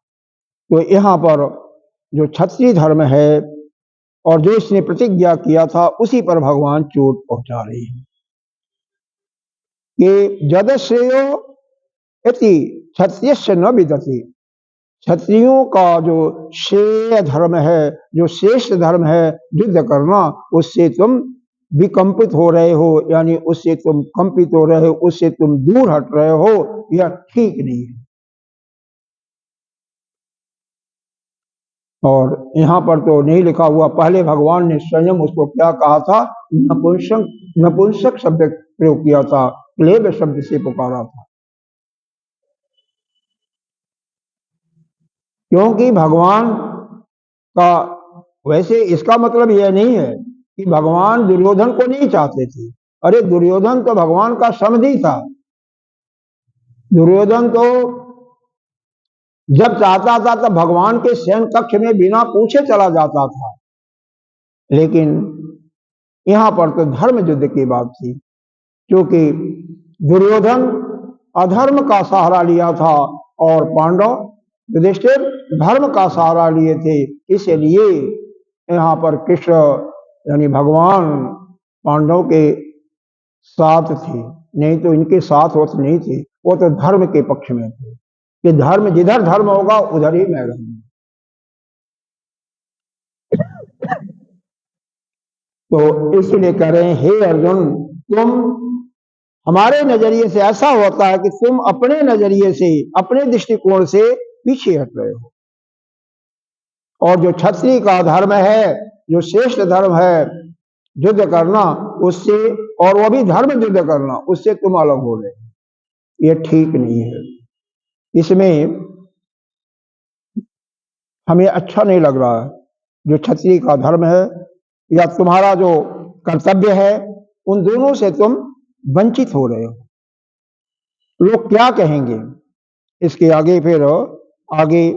तो यहाँ पर जो क्षत्रिय धर्म है और जो इसने प्रतिज्ञा किया था उसी पर भगवान चोट पहुंचा रहे हैं कि जद श्रेयो इति क्षत्रिय न विदति। क्षत्रियों का जो श्रेय धर्म है, जो श्रेष्ठ धर्म है युद्ध करना, उससे तुम विकंपित हो रहे हो, यानी उससे तुम कंपित हो रहे हो, उससे तुम दूर हट रहे हो, यह ठीक नहीं है। और यहाँ पर तो नहीं लिखा हुआ, पहले भगवान ने स्वयं उसको क्या कहा था, नपुंसक शब्द प्रयोग किया था, क्लेब शब्द से पुकारा था। क्योंकि भगवान का वैसे इसका मतलब यह नहीं है कि भगवान दुर्योधन को नहीं चाहते थे। अरे दुर्योधन तो भगवान का समधी था। दुर्योधन तो जब चाहता था तब भगवान के शयन कक्ष में बिना पूछे चला जाता था। लेकिन यहां पर तो धर्म युद्ध की बात थी, क्योंकि दुर्योधन अधर्म का सहारा लिया था और पांडव युधिष्ठिर धर्म का सहारा लिए थे। इसलिए यहाँ पर कृष्ण यानी भगवान पांडव के साथ थे, नहीं तो इनके साथ होते नहीं थे। वो तो धर्म के पक्ष में थे कि धर्म जिधर धर्म होगा उधर ही मैं रहूंगा। तो इसलिए कह रहे हैं, हे अर्जुन, तुम हमारे नजरिए से ऐसा होता है कि तुम अपने नजरिए से, अपने दृष्टिकोण से पीछे हट रहे हो, और जो क्षत्रिय का धर्म है, जो श्रेष्ठ धर्म है युद्ध करना, उससे, और वो भी धर्म युद्ध करना, उससे तुम अलग हो रहे हो। ये ठीक नहीं है। इसमें हमें अच्छा नहीं लग रहा है। जो क्षत्रिय का धर्म है या तुम्हारा जो कर्तव्य है, उन दोनों से तुम वंचित हो रहे हो। लोग क्या कहेंगे, इसके आगे फिर आगे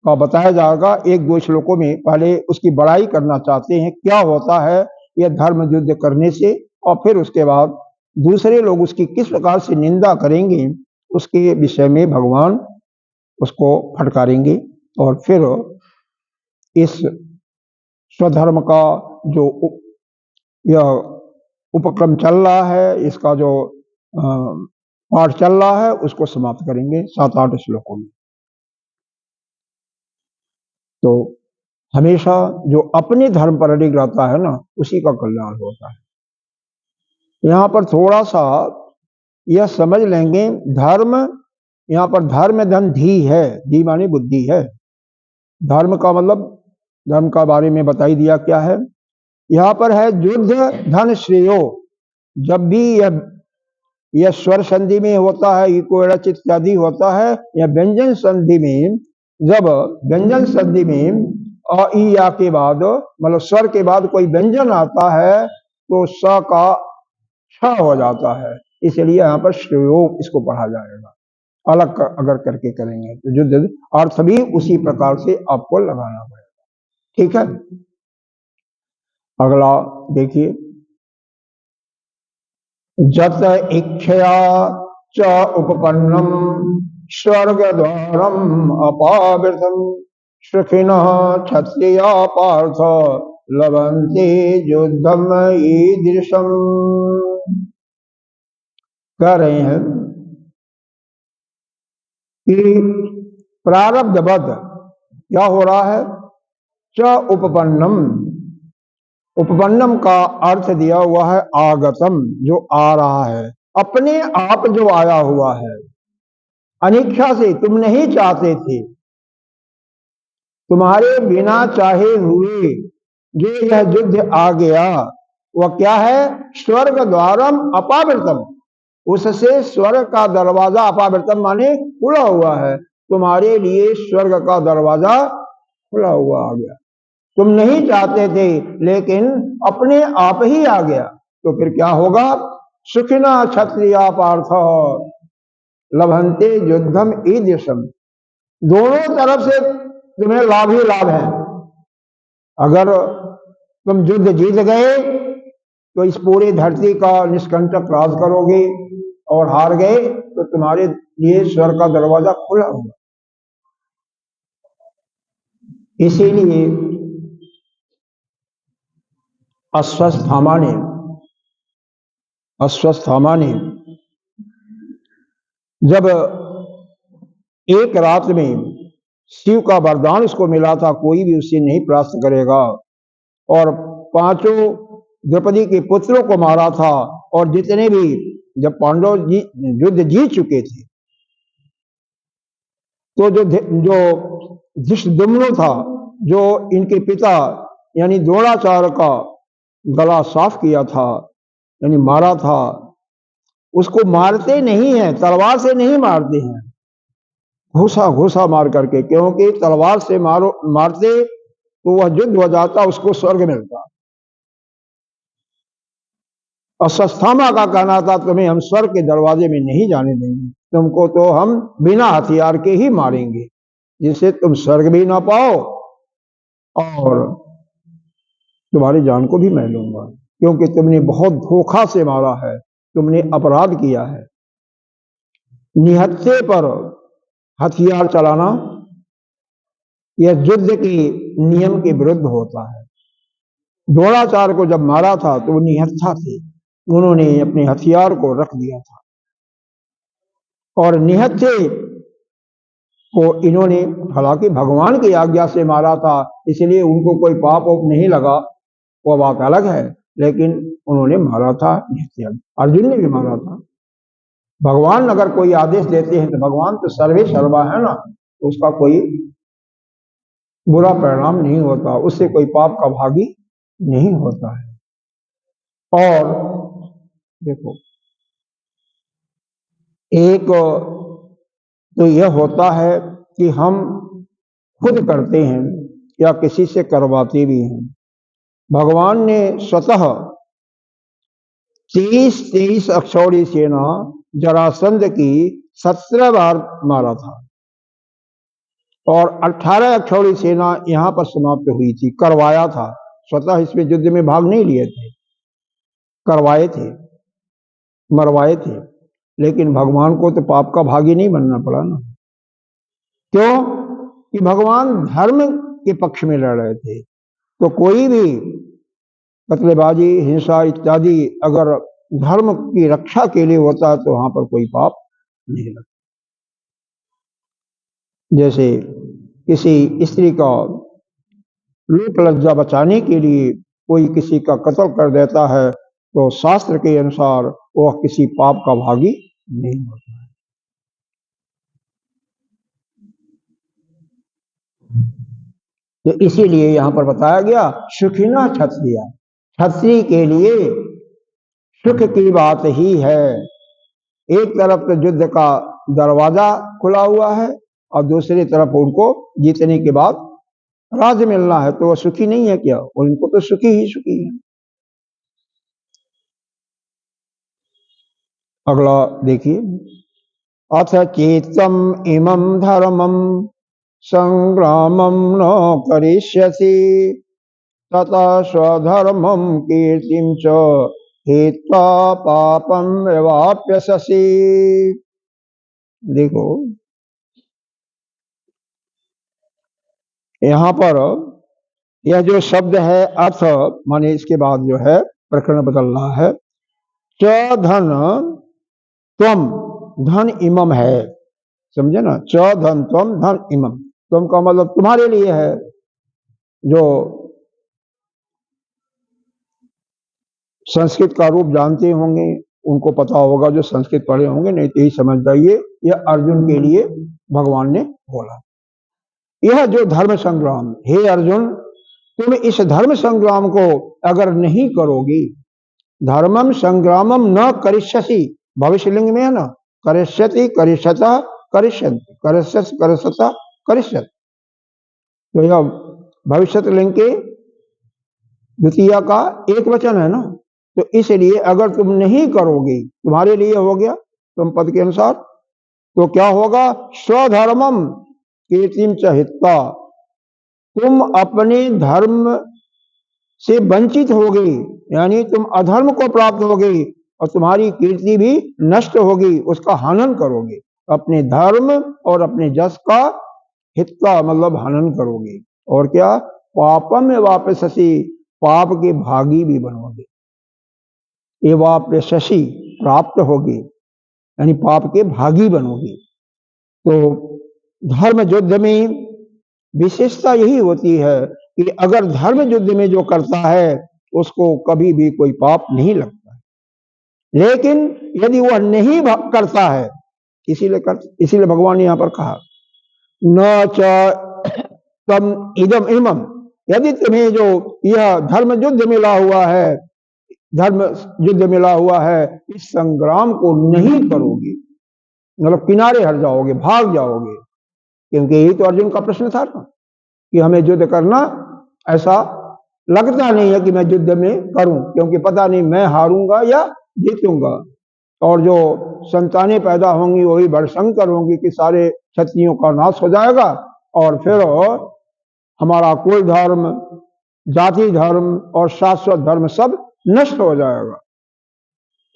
का बताया जाएगा। एक दो श्लोकों में पहले उसकी बड़ाई करना चाहते हैं, क्या होता है यह धर्म युद्ध करने से, और फिर उसके बाद दूसरे लोग उसकी किस प्रकार से निंदा करेंगे, उसके विषय में भगवान उसको फटकारेंगे। और फिर इस स्वधर्म का जो यह उपक्रम चल रहा है, इसका जो पाठ चल रहा है, उसको समाप्त करेंगे 7-8 श्लोकों में। तो हमेशा जो अपने धर्म पर अडिग रहता है ना, उसी का कल्याण होता है। यहाँ पर थोड़ा सा यह समझ लेंगे, धर्म, यहाँ पर धर्म धन धी है, धी मानी बुद्धि है। धर्म का मतलब, धर्म का बारे में बता ही दिया क्या है। यहाँ पर है युद्ध धन श्रेयो। जब भी यह स्वर संधि में होता है, इको इत्यादि होता है, या व्यंजन संधि में, जब व्यंजन संधि में अ ई या के बाद, मतलब स्वर के बाद कोई व्यंजन आता है, तो स का छ हो जाता है। इसलिए यहाँ पर श्रेयो इसको पढ़ा जाएगा। अलग अगर करके करेंगे तो युद्ध अर्थ भी उसी प्रकार से आपको लगाना पड़ेगा। ठीक है, अगला देखिए, जत इच्छया च उपपन्नम स्वर्ग द्वारम अपावृतम सुखिनः क्षत्रिया पार्थ लभन्ते युद्धम ईदृशम। कह रहे हैं कि प्रारब्धवद क्या हो रहा है, च उपपन्नम, उपपन्नम का अर्थ दिया हुआ है आगतम, जो आ रहा है, अपने आप जो आया हुआ है, अनिच्छा से, तुम नहीं चाहते थे, तुम्हारे बिना चाहे हुए जो यह युद्ध आ गया, वह क्या है, स्वर्ग द्वारम अपावृतम, उससे स्वर्ग का दरवाजा, अपावृतम माने खुला हुआ है, तुम्हारे लिए स्वर्ग का दरवाजा खुला हुआ आ गया। तुम नहीं चाहते थे, लेकिन अपने आप ही आ गया। तो फिर क्या होगा, सुखिना क्षत्रिया पार्थ लभन्ते युद्धम ईदृशम। दोनों तरफ से तुम्हें लाभ ही लाभ है। अगर तुम युद्ध जीत गए तो इस पूरी धरती का निष्कंटक राज करोगे, और हार गए तो तुम्हारे लिए स्वर्ग का दरवाजा खुला होगा। इसीलिए अश्वत्थामा ने जब एक रात में शिव का वरदान उसको मिला था, कोई भी उससे नहीं प्राप्त करेगा, और पांचों द्रौपदी के पुत्रों को मारा था, और जितने भी जब पांडव युद्ध जीत चुके थे तो जो धृष्टद्युम्न था, जो इनके पिता यानी द्रोणाचार्य का गला साफ किया था यानी मारा था, उसको मारते नहीं है, तलवार से नहीं मारते हैं, घूसा घूसा मार करके, क्योंकि तलवार से मारते तो वह युद्ध हो जाता, उसको स्वर्ग मिलता। अश्वत्थामा का कहना था तुम्हें हम स्वर्ग के दरवाजे में नहीं जाने देंगे, तुमको तो हम बिना हथियार के ही मारेंगे, जिससे तुम स्वर्ग भी ना पाओ और तुम्हारी जान को भी मैं लूंगा, क्योंकि तुमने बहुत धोखा से मारा है, तुमने अपराध किया है। निहत्थे पर हथियार चलाना यह युद्ध के नियम के विरुद्ध होता है। द्रोणाचार्य को जब मारा था तो वो निहत्था थे, उन्होंने अपने हथियार को रख दिया था, और निहत्थे को इन्होंने हालांकि भगवान की आज्ञा से मारा था, इसलिए उनको कोई पाप नहीं लगा, वो बात अलग है, लेकिन उन्होंने मारा था निहत्थे। अर्जुन ने भी मारा था। भगवान अगर कोई आदेश देते हैं तो भगवान तो सर्वे सर्वा है ना, तो उसका कोई बुरा परिणाम नहीं होता, उससे कोई पाप का भागी नहीं होता है। और देखो, एक तो यह होता है कि हम खुद करते हैं या किसी से करवाते भी हैं। भगवान ने स्वतः 23 अक्षौणी सेना जरासंध की 17 बार मारा था, और 18 अक्षौणी सेना यहां पर समाप्त हुई थी, करवाया था। स्वतः इसमें युद्ध में भाग नहीं लिए थे, करवाए थे, मरवाए थे, लेकिन भगवान को तो पाप का भागी नहीं बनना पड़ा ना। क्यों? कि भगवान धर्म के पक्ष में लड़ रहे थे, तो कोई भी कत्लेबाजी, हिंसा इत्यादि अगर धर्म की रक्षा के लिए होता है तो वहां पर कोई पाप नहीं लगता। जैसे किसी स्त्री का लोक लज्जा बचाने के लिए कोई किसी का कत्ल कर देता है, तो शास्त्र के अनुसार वह किसी पाप का भागी नहीं होता है। तो इसीलिए यहां पर बताया गया सुखिना क्षत्रिय, क्षत्रिय के लिए सुख की बात ही है। एक तरफ तो युद्ध का दरवाजा खुला हुआ है, और दूसरी तरफ उनको जीतने के बाद राज्य मिलना है, तो वह सुखी नहीं है क्या? उनको तो सुखी ही सुखी है। अगला देखिए, अथ चेतम इमं धर्मम संग्रामम न करिष्यसि तथा स्वधर्मम कीर्तिम च हेत्वा पापम विवाप्यसि। देखो, यहां पर यह जो शब्द है अर्थ माने इसके बाद जो है प्रकरण बदल रहा है। च धन त्वम, धन इमम है, समझे ना, च धन त्वम, धन इमम, त्वम का मतलब तुम्हारे लिए है। जो संस्कृत का रूप जानते होंगे उनको पता होगा, जो संस्कृत पढ़े होंगे नहीं तो यही समझ जाइए यह अर्जुन के लिए भगवान ने बोला। यह जो धर्म संग्राम, हे अर्जुन तुम इस धर्म संग्राम को अगर नहीं करोगी, धर्मम संग्रामम न करिष्यसि, भविष्य लिंग में है ना, करिष्यति, करिष्यता, करिष्यन्ति, करिष्यस, करिष्यता, करिष्यत, तो यह भविष्य लिंग के द्वितीय का एक वचन है ना, तो इसलिए अगर तुम नहीं करोगे, तुम्हारे लिए हो गया तुम पद के अनुसार, तो क्या होगा? स्वधर्मम कीर्तिम च हित्वा, तुम अपने धर्म से वंचित होगी, यानी तुम अधर्म को प्राप्त होगी, और तुम्हारी कीर्ति भी नष्ट होगी, उसका हनन करोगे, अपने धर्म और अपने जस का हित्वा मतलब हनन करोगे। और क्या, पापम में वापस हसी, पाप के भागी भी बनोगे। ये वापसी प्राप्त होगी, यानी पाप के भागी बनोगे। तो धर्म युद्ध में विशेषता यही होती है कि अगर धर्म युद्ध में जो करता है उसको कभी भी कोई पाप नहीं लगता, लेकिन यदि वह नहीं करता है, इसीलिए भगवान ने यहां पर कहा न च तम इदम इमम, यदि तुम्हें जो यह धर्म युद्ध मिला हुआ है, धर्म युद्ध मिला हुआ है, इस संग्राम को नहीं करोगे, मतलब किनारे हट जाओगे, भाग जाओगे। क्योंकि यही तो अर्जुन का प्रश्न था ना कि हमें युद्ध करना, ऐसा लगता नहीं है कि मैं युद्ध में करूं, क्योंकि पता नहीं मैं हारूंगा या जीतूंगा। और जो संतानें पैदा होंगी वही भड़शंकर होंगी कि सारे क्षत्रियों का नाश हो जाएगा और फिर हमारा कुल धर्म, जाति धर्म और शाश्वत धर्म सब नष्ट हो जाएगा।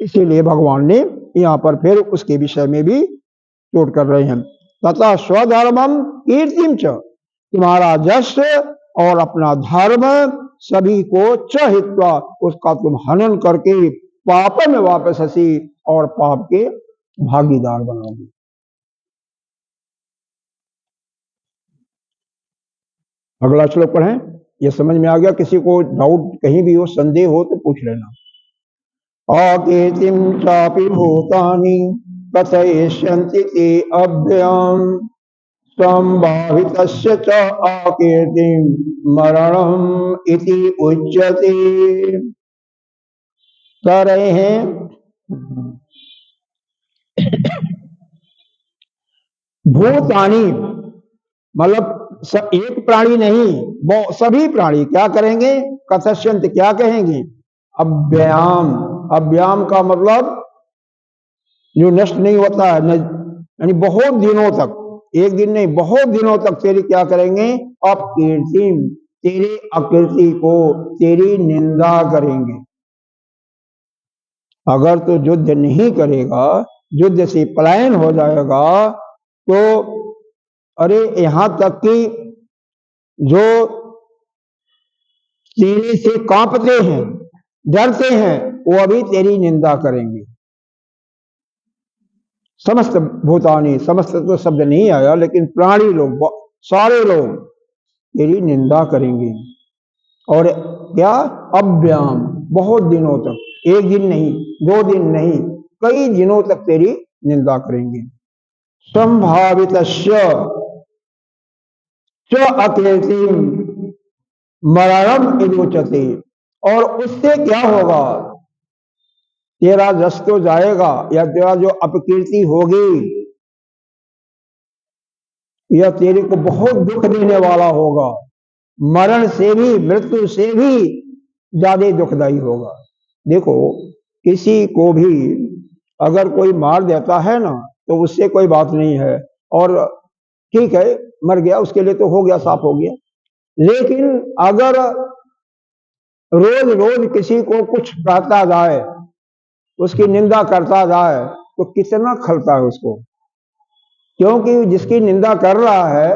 इसीलिए भगवान ने यहाँ पर फिर उसके विषय में भी चोट कर रहे हैं। तथा स्वधर्मम कीर्तिम च, तुम्हारा यश और अपना धर्म सभी को चहित्वा, उसका तुम हनन करके पाप में वापस हसी और पाप के भागीदार बनोगे। अगला श्लोक पढ़ें, ये समझ में आ गया? किसी को डाउट कहीं भी हो, संदेह हो तो पूछ लेना। अकीर्तिम चापि भूतानि कथयिष्यन्ति ते अव्ययम् संभावितस्य च अकीर्तिम मरणम् इति उच्यते। कह रहे हैं भूतानि मतलब एक प्राणी नहीं, सभी प्राणी क्या करेंगे? कथयिष्यन्ति क्या कहेंगे? अव्ययाम, अव्याम का मतलब जो नष्ट नहीं होता है, यानी बहुत दिनों तक, एक दिन नहीं बहुत दिनों तक तेरी क्या करेंगे? अपकीर्ति, तेरी अकीर्ति को, तेरी निंदा करेंगे। अगर तो युद्ध नहीं करेगा, युद्ध से पलायन हो जाएगा, तो अरे यहां तक कि जो तेरे से कांपते हैं, डरते हैं, वो अभी तेरी निंदा करेंगे। समस्त भूतानी, समस्त तो शब्द नहीं आया, लेकिन प्राणी लोग, सारे लोग तेरी निंदा करेंगे। और क्या? अव्याम, बहुत दिनों तक, एक दिन नहीं, दो दिन नहीं, कई दिनों तक तेरी निंदा करेंगे। संभावित अकीर्तिम मरणम इदोचते, और उससे क्या होगा? तेरा जस तो जाएगा, या तेरा जो अपकीर्ति होगी यह तेरे को बहुत दुख देने वाला होगा, मरण से भी, मृत्यु से भी ज्यादा दुखदायी होगा। देखो, किसी को भी अगर कोई मार देता है ना, तो उससे कोई बात नहीं है, और ठीक है मर गया, उसके लिए तो हो गया, साफ हो गया। लेकिन अगर रोज रोज किसी को कुछ कहता जाए, उसकी निंदा करता जाए, तो कितना खलता है उसको। क्योंकि जिसकी निंदा कर रहा है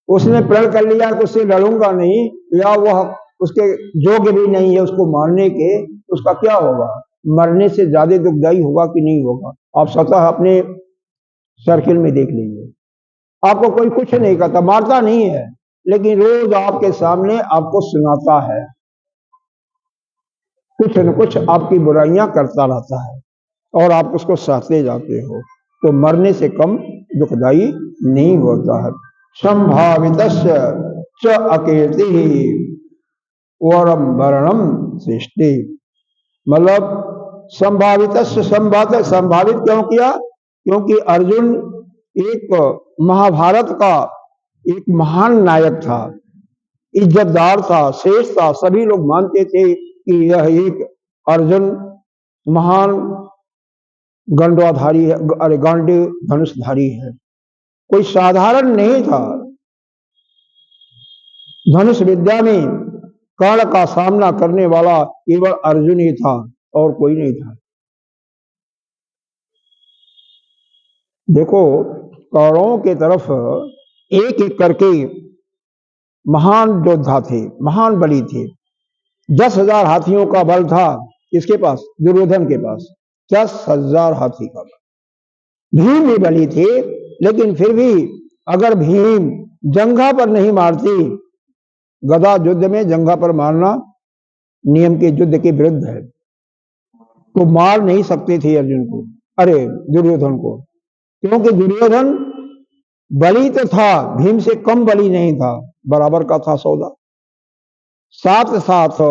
उसने प्रण कर लिया कि उससे लड़ूंगा नहीं, या वह उसके योग्य भी नहीं है उसको मारने के, उसका क्या होगा? मरने से ज्यादा दुखदायी होगा कि नहीं होगा? आप स्वतः अपने सर्किल में देख लीजिए। आपको कोई कुछ नहीं करता, मारता नहीं है, लेकिन रोज आपके सामने आपको सुनाता है, कुछ न कुछ आपकी बुराइयां करता रहता है, और आप उसको सहते जाते हो। तो मरने से कम दुखदायी नहीं होता है। संभावित अकीर्ति वरम वरणम सृष्टि, मतलब संभावित, संभावित क्यों किया? क्योंकि अर्जुन एक महाभारत का एक महान नायक था, इज्जतदार था, श्रेष्ठ था, सभी लोग मानते थे कि यह एक अर्जुन महान गंडवाधारी है, अरे गांडी धनुषधारी है, कोई साधारण नहीं था। धनुष विद्या में कर्ण का सामना करने वाला केवल अर्जुन ही था, और कोई नहीं था। देखो, कौरवों की तरफ एक एक करके महान योद्धा थे, महान बली थे। 10,000 हाथियों का बल था किसके पास? दुर्योधन के पास 10,000 हाथी का बल। भीम भी बली थे, लेकिन फिर भी अगर भीम जंघा पर नहीं मारती, गदा युद्ध में जंघा पर मारना नियम के युद्ध के विरुद्ध है, तो मार नहीं सकते थे अर्जुन को, अरे दुर्योधन को, क्योंकि दुर्योधन बली तो था, भीम से कम बली नहीं था, बराबर का था सौदा। साथ साथ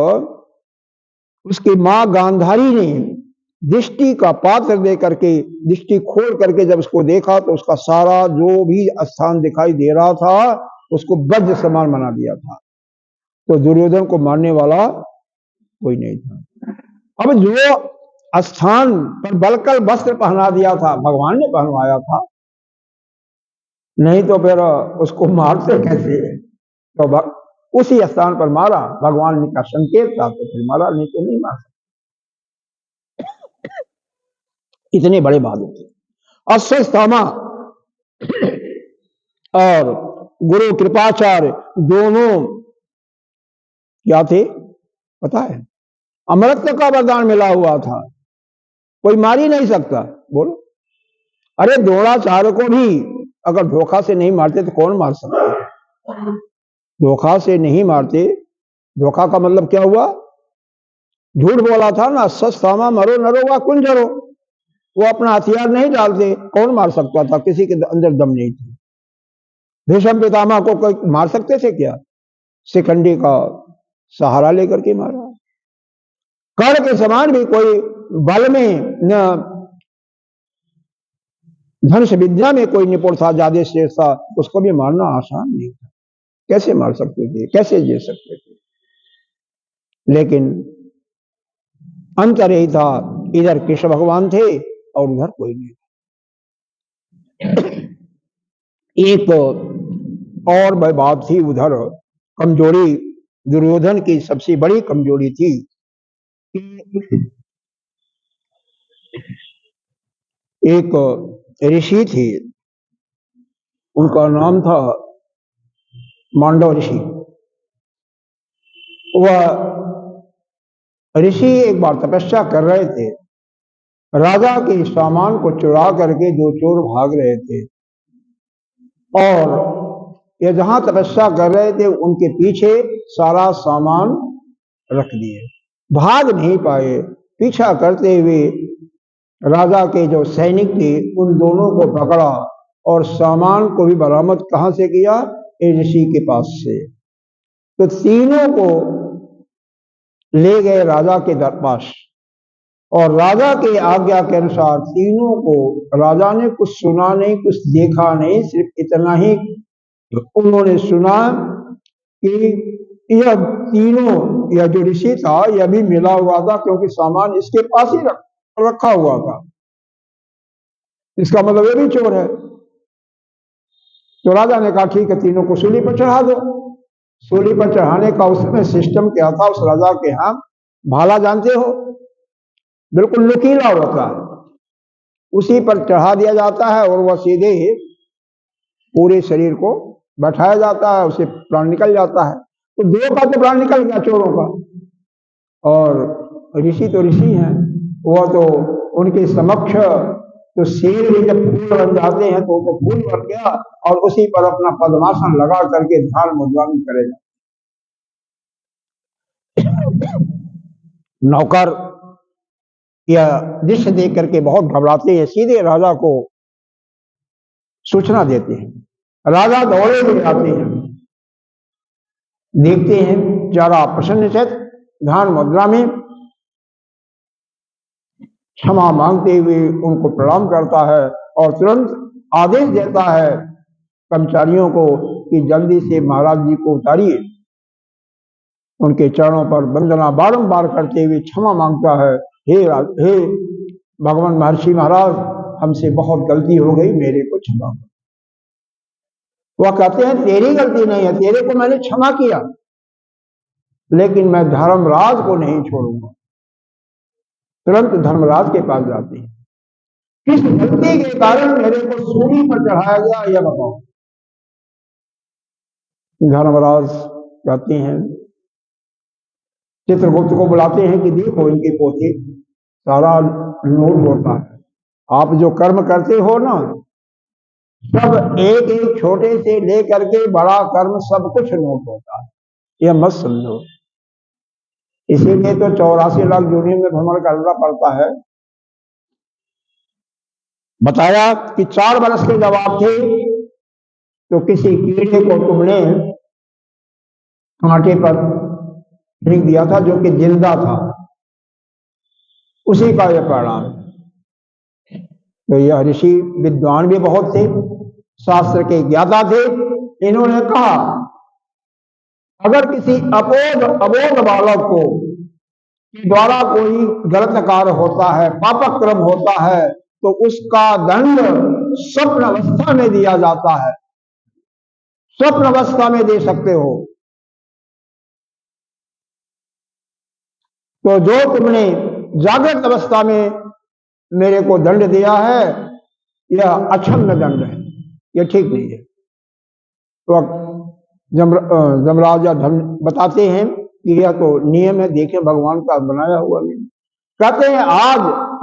उसकी मां गांधारी ने दृष्टि का पात्र दे करके, दृष्टि खोल करके जब उसको देखा तो उसका सारा जो भी स्थान दिखाई दे रहा था उसको वज्र समान बना दिया था। तो दुर्योधन को मारने वाला कोई नहीं था। अब जो स्थान पर बलकल वस्त्र पहना दिया था भगवान ने पहनवाया था, नहीं तो फिर उसको मारते कैसे? तो उसी स्थान पर मारा, भगवान का संकेत था तो फिर मारा, नहीं तो नहीं मार सकता। इतने बड़े बहादुर थे। अश्वत्थामा और गुरु कृपाचार्य दोनों क्या थे पता है? अमरत्व का वरदान मिला हुआ था, कोई मार ही नहीं सकता। बोलो, अरे द्रोणाचार्य को भी अगर धोखा से नहीं मारते तो कौन मार सकता? धोखा से नहीं मारते। धोखा का मतलब क्या हुआ? झूठ बोला था ना, सस्तामा मरो नरो वा कुंजरो। वो अपना हथियार नहीं डालते, कौन मार सकता था? किसी के अंदर दम नहीं था। भीष्म पितामह को कोई मार सकते थे क्या? शिखंडी का सहारा लेकर के मारा। कर्ण के समान भी कोई बल में न धनुष विद्या में कोई निपुण था, ज्यादा श्रेष्ठ था, उसको भी मारना आसान नहीं था। कैसे मार सकते थे, कैसे जीत सकते थे? लेकिन अंतर यही था, इधर कृष्ण भगवान थे और उधर कोई नहीं। एक और बात थी, उधर कमजोरी दुर्योधन की सबसे बड़ी कमजोरी थी। एक ऋषि थे, उनका नाम था मांडव ऋषि। वह ऋषि एक बार तपस्या कर रहे थे, राजा के सामान को चुरा करके दो चोर भाग रहे थे, और ये जहां तपस्या कर रहे थे उनके पीछे सारा सामान रख दिए, भाग नहीं पाए। पीछा करते हुए राजा के जो सैनिक थे उन दोनों को पकड़ा और सामान को भी बरामद कहां से किया? ऋषि के पास से। तो तीनों को ले गए राजा के पास, और राजा के आज्ञा के अनुसार तीनों को, राजा ने कुछ सुना नहीं, कुछ देखा नहीं, सिर्फ इतना ही उन्होंने सुना कि यह तीनों, यह जो ऋषि था यह भी मिला हुआ था, क्योंकि सामान इसके पास ही रखा हुआ था, इसका मतलब ये भी चोर है। तो राजा ने कहा ठीक है, तीनों को सूली पर चढ़ा दो। सूली पर चढ़ाने का उसमें सिस्टम क्या था? उस राजा के यहाँ भाला जानते हो, बिल्कुल नुकीला होता है, उसी पर चढ़ा दिया जाता है और वह सीधे पूरे शरीर को बैठाया जाता है, उसे प्राण निकल जाता है। तो दो का तो प्राण निकल गया चोरों का, और ऋषि तो ऋषि हैं, वह तो उनके समक्ष तो शेर भी जब फूल बन जाते हैं तो फूल बन गया, और उसी पर अपना पद्मासन लगा करके ध्यान मुद्रा में करेगा। नौकर यह दृश्य देख करके बहुत घबराते हैं, सीधे राजा को सूचना देते हैं। राजा दौड़े हुए आते हैं, देखते हैं जरा प्रसन्नचित्त ध्यान मुद्रा में, क्षमा मांगते हुए उनको प्रणाम करता है और तुरंत आदेश देता है कर्मचारियों को कि जल्दी से महाराज जी को उतारिए। उनके चरणों पर वंदना बारंबार करते हुए क्षमा मांगता है, हे भगवान महर्षि महाराज, हमसे बहुत गलती हो गई, मेरे को क्षमा करो। वह कहते हैं तेरी गलती नहीं है, तेरे को मैंने क्षमा किया, लेकिन मैं धर्मराज को नहीं छोड़ूंगा। तुरंत धर्मराज के पास जाते हैं, किस गलती के कारण मेरे को सूली पर चढ़ाया गया यह बताओ। धर्मराज कहते हैं, चित्रगुप्त को बुलाते हैं कि देखो इनके पोते सारा नोट होता है, आप जो कर्म करते हो ना सब एक एक छोटे से लेकर के बड़ा कर्म सब कुछ नोट होता है, यह मत समझो। इसीलिए तो 84 लाख योनि में भ्रमण करना पड़ता है। बताया कि 4 वर्ष के जब आप थे तो किसी कीड़े को तुमने कांटे पर फेंक दिया था जो कि जिंदा था, उसी का यह परिणाम। तो यह ऋषि विद्वान भी बहुत थे, शास्त्र के ज्ञाता थे। इन्होंने कहा अगर किसी अबोध बालक को के द्वारा कोई गलत कार्य होता है, पापक्रम होता है, तो उसका दंड स्वप्न अवस्था में दिया जाता है, स्वप्न अवस्था में दे सकते हो। तो जो तुमने जागृत अवस्था में मेरे को दंड दिया है यह अक्षम्य दंड है, यह ठीक नहीं है। तो जमराज धर्म बताते हैं कि यह तो नियम है, देखे भगवान का बनाया हुआ नियम। कहते हैं आज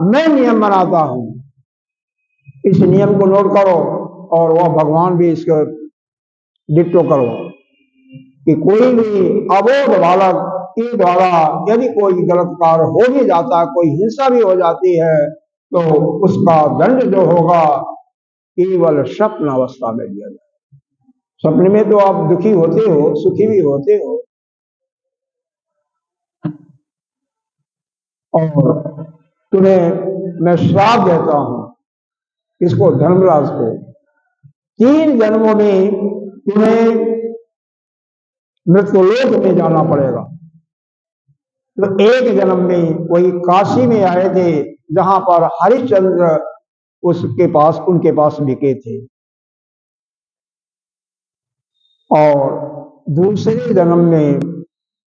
मैं नियम बनाता हूं, इस नियम को नोट करो, और वह भगवान भी इसको डिक्टो करो कि कोई भी अबोध बालक के द्वारा यदि कोई गलत कार्य हो भी जाता है, कोई हिंसा भी हो जाती है, तो उसका दंड जो होगा केवल स्वप्न अवस्था में दिया जाए। सपने में तो आप दुखी होते हो, सुखी भी होते हो, और तुम्हें मैं श्राप देता हूं, इसको धर्मराज को 3 जन्मों में तुम्हें मृत्युलोक में जाना पड़ेगा। तो एक जन्म में वही काशी में आए थे जहां पर हरिश्चंद्र उनके पास बिके थे, और दूसरे जन्म में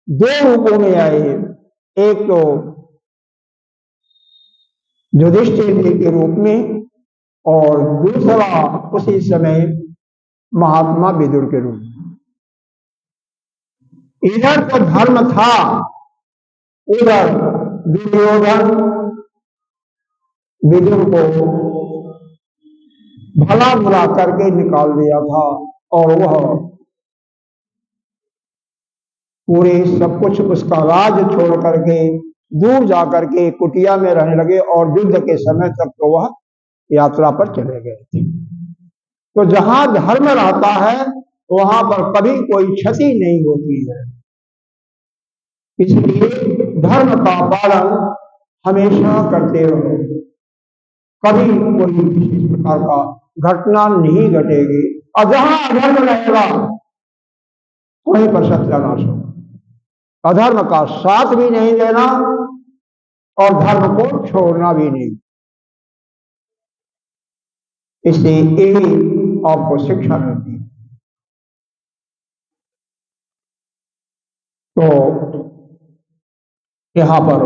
2 रूपों में आए, एक तो युधिष्ठिर के रूप में और दूसरा उसी समय महात्मा विदुर के रूप में। इधर तो धर्म था, उधर दुर्योधन विदुर को भला बुरा करके निकाल दिया था, और वह पूरे सब कुछ उसका राज छोड़ करके दूर जाकर के कुटिया में रहने लगे, और युद्ध के समय तक तो वह यात्रा पर चले गए थे। तो जहां धर्म रहता है वहां पर कभी कोई क्षति नहीं होती है, इसलिए धर्म का पालन हमेशा करते रहो, कभी कोई विशेष प्रकार का घटना नहीं घटेगी। और जहां अधर्म रहेगा वहीं पर सत्यानाश होगा। अधर्म का साथ भी नहीं देना और धर्म को छोड़ना भी नहीं। इससे यही आपको शिक्षा मिलती है। तो यहां पर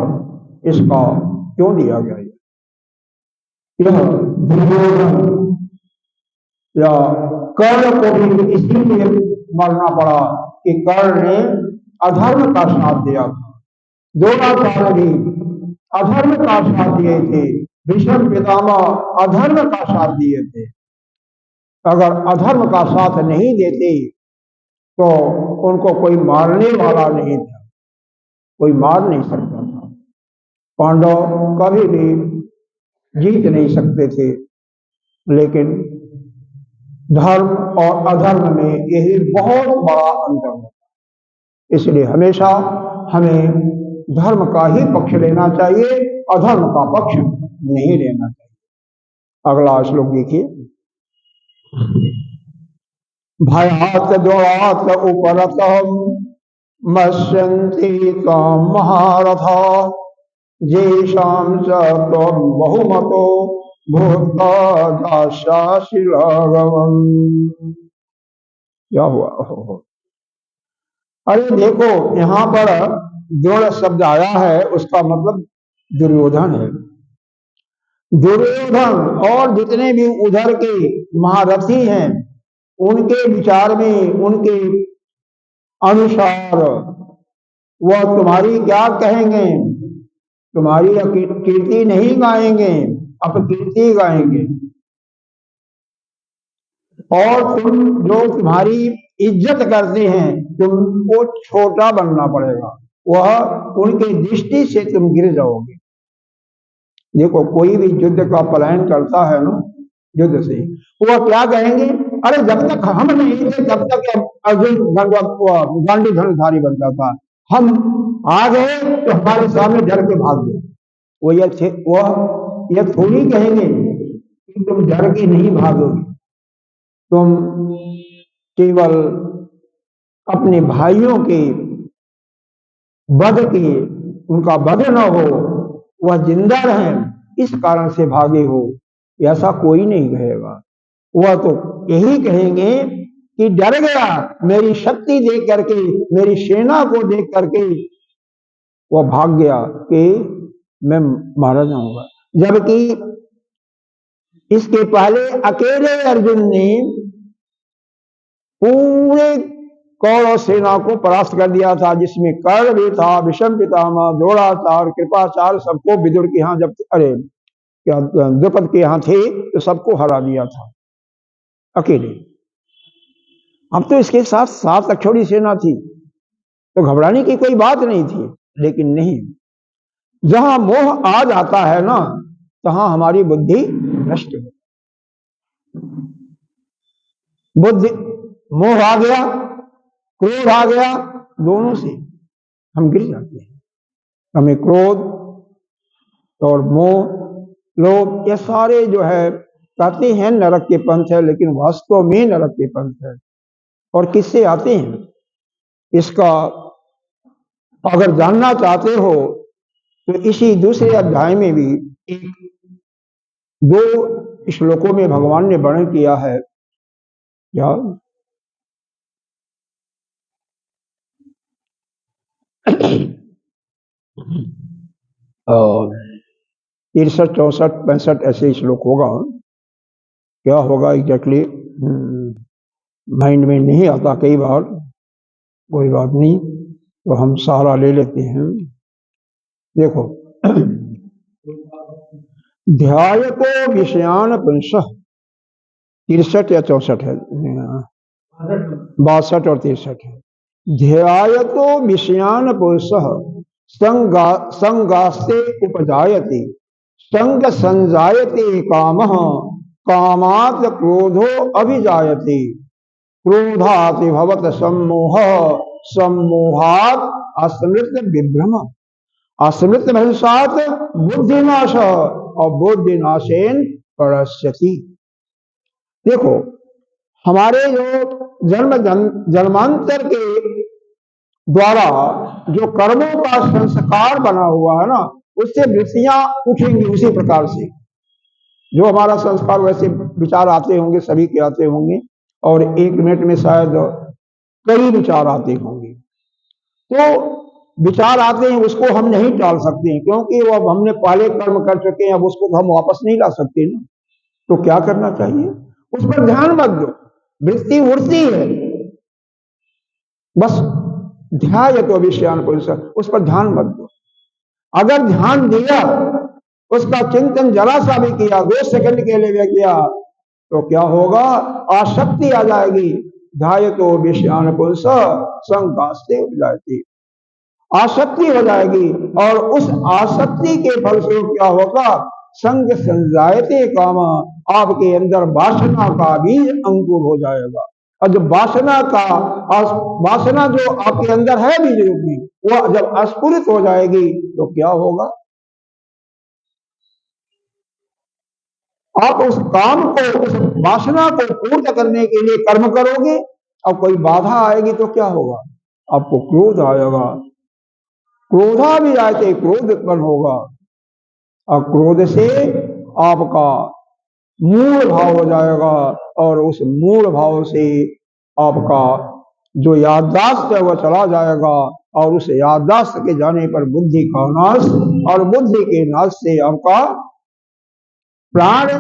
इसका क्यों दिया गया? यह दुर्योधन या कर्ण को भी इसीलिए मरना पड़ा कि कर्ण ने अधर्म का साथ दिया था। द्रोणाचार्य भी अधर्म का साथ दिए थे, भीष्म पितामह अधर्म का साथ दिए थे। अगर अधर्म का साथ नहीं देते तो उनको कोई मारने वाला नहीं था, कोई मार नहीं सकता था। पांडव कभी भी जीत नहीं सकते थे, लेकिन धर्म और अधर्म में यही बहुत बड़ा अंतर होता है। इसलिए हमेशा हमें धर्म का ही पक्ष लेना चाहिए, अधर्म का पक्ष नहीं लेना चाहिए। अगला श्लोक देखिए। भयात द्वयात उपरत मस्यन्ति त्वां महारथा जेषां च त्वं बहुमतो भूत्वा दास्यासि राघवम्। क्या हुआ? अरे देखो, यहां पर द्रोण शब्द आया है, उसका मतलब दुर्योधन है। दुर्योधन और जितने भी उधर के महारथी हैं, उनके विचार में, उनके अनुसार वह तुम्हारी क्या कहेंगे, तुम्हारी कीर्ति नहीं गाएंगे, अपकीर्ति गाएंगे। और तुम जो तुम्हारी इज्जत करते हैं तुमको छोटा बनना पड़ेगा, वह उनकी दृष्टि से तुम गिर जाओगे। देखो कोई भी युद्ध का पलायन करता है ना, युद्ध से वो क्या कहेंगे, अरे जब तक हम नहीं थे तब तक अर्जुन गांडी धनुधारी बनता था, हम आ गए तो हमारे सामने डर के भाग गए। वो ये थोड़ी कहेंगे कि तुम डर के नहीं भागोगे, तुम केवल अपने भाइयों के वध के, उनका वध न हो, वह जिंदा रहें इस कारण से भागे हो, ऐसा कोई नहीं कहेगा। वह तो यही कहेंगे कि डर गया, मेरी शक्ति देख करके, मेरी सेना को देख करके वह भाग गया कि मैं मारा जाऊंगा। जबकि इसके पहले अकेले अर्जुन ने पूरे कौरव सेना को परास्त कर दिया था, जिसमें कर्ण भी था, विषम पितामह, द्रोणाचार्य, कृपाचार्य, सबको विदुर के यहाँ जब क्या द्रुपद के यहाँ थे तो सबको हरा दिया था अकेले। अब तो इसके साथ 7 अक्षौणी सेना थी तो घबराने की कोई बात नहीं थी, लेकिन नहीं, जहां मोह आ जाता है ना तहां हमारी बुद्धि नष्ट हो, बुद्धि मोह आ गया, क्रोध आ गया, दोनों से हम गिर जाते हैं। हमें क्रोध और मोह, लोभ, ये सारे जो है कहते हैं नरक के पंथ है, लेकिन वास्तव में नरक के पंथ है। और किससे आते हैं इसका अगर जानना चाहते हो तो इसी दूसरे अध्याय में भी 2 श्लोकों में भगवान ने वर्णन किया है। क्या 63, 64, 65 ऐसे श्लोक होगा। क्या होगा एग्जैक्टली माइंड में नहीं आता कई बार, कोई बात नहीं, तो हम सहारा ले लेते हैं। देखो ध्यायतो विषयान पुंसः, 63 या 64 है, 62 और 63 है। ध्यायतो विषयान पुंसः संगास्ते उपजायते, संग संजायते कामः, कामात् क्रोधो अभिजायते, क्रोधात् भवत सम्मोह, सम्मोहात् अस्मृत विभ्रम, अस्मृत भविष्यात् बुद्धिनाश, और बुद्धिनाशेन परस्यति। देखो हमारे जो जन्मांतर के द्वारा जो कर्मों का संस्कार बना हुआ है ना, उससे वृत्तियां उठेंगी उसी प्रकार से। जो हमारा संस्कार वैसे विचार आते होंगे, सभी के आते होंगे, और 1 मिनट में शायद कई विचार आते होंगे। तो विचार आते हैं उसको हम नहीं टाल सकते हैं, क्योंकि वो अब हमने पहले कर्म कर चुके हैं, अब उसको हम वापस नहीं ला सकते ना। तो क्या करना चाहिए, उस पर ध्यान मत दो, वृत्ति उड़ती है, बस ध्यायतो विषयान पुंसः, उस पर ध्यान मत दो। अगर ध्यान दिया, उसका चिंतन जरा सा भी किया, 2 सेकंड के लिए भी किया, तो क्या होगा, आसक्ति आ जाएगी। ध्यायतो विषयान पुंसः संगास्ते उपजायते, आसक्ति हो जाएगी, और उस आसक्ति के फलस्वरूप क्या होगा, संग संजायते काम, आपके अंदर वासना का भी अंकुर हो जाएगा। और जब वासना जो आपके अंदर है बीज रूप में, वो जब अस्फुरित हो जाएगी तो क्या होगा, आप उस काम को, उस वासना को पूर्ण करने के लिए कर्म करोगे, और कोई बाधा आएगी तो क्या होगा, आपको क्रोध आएगा, क्रोधा भी आते क्रोध उत्पन्न होगा, और क्रोध से आपका मूल भाव हो जाएगा, और उस मूल भाव से आपका जो याददाश्त है वह चला जाएगा, और उस याददाश्त के जाने पर बुद्धि का नाश, और बुद्धि के नाश से आपका प्राण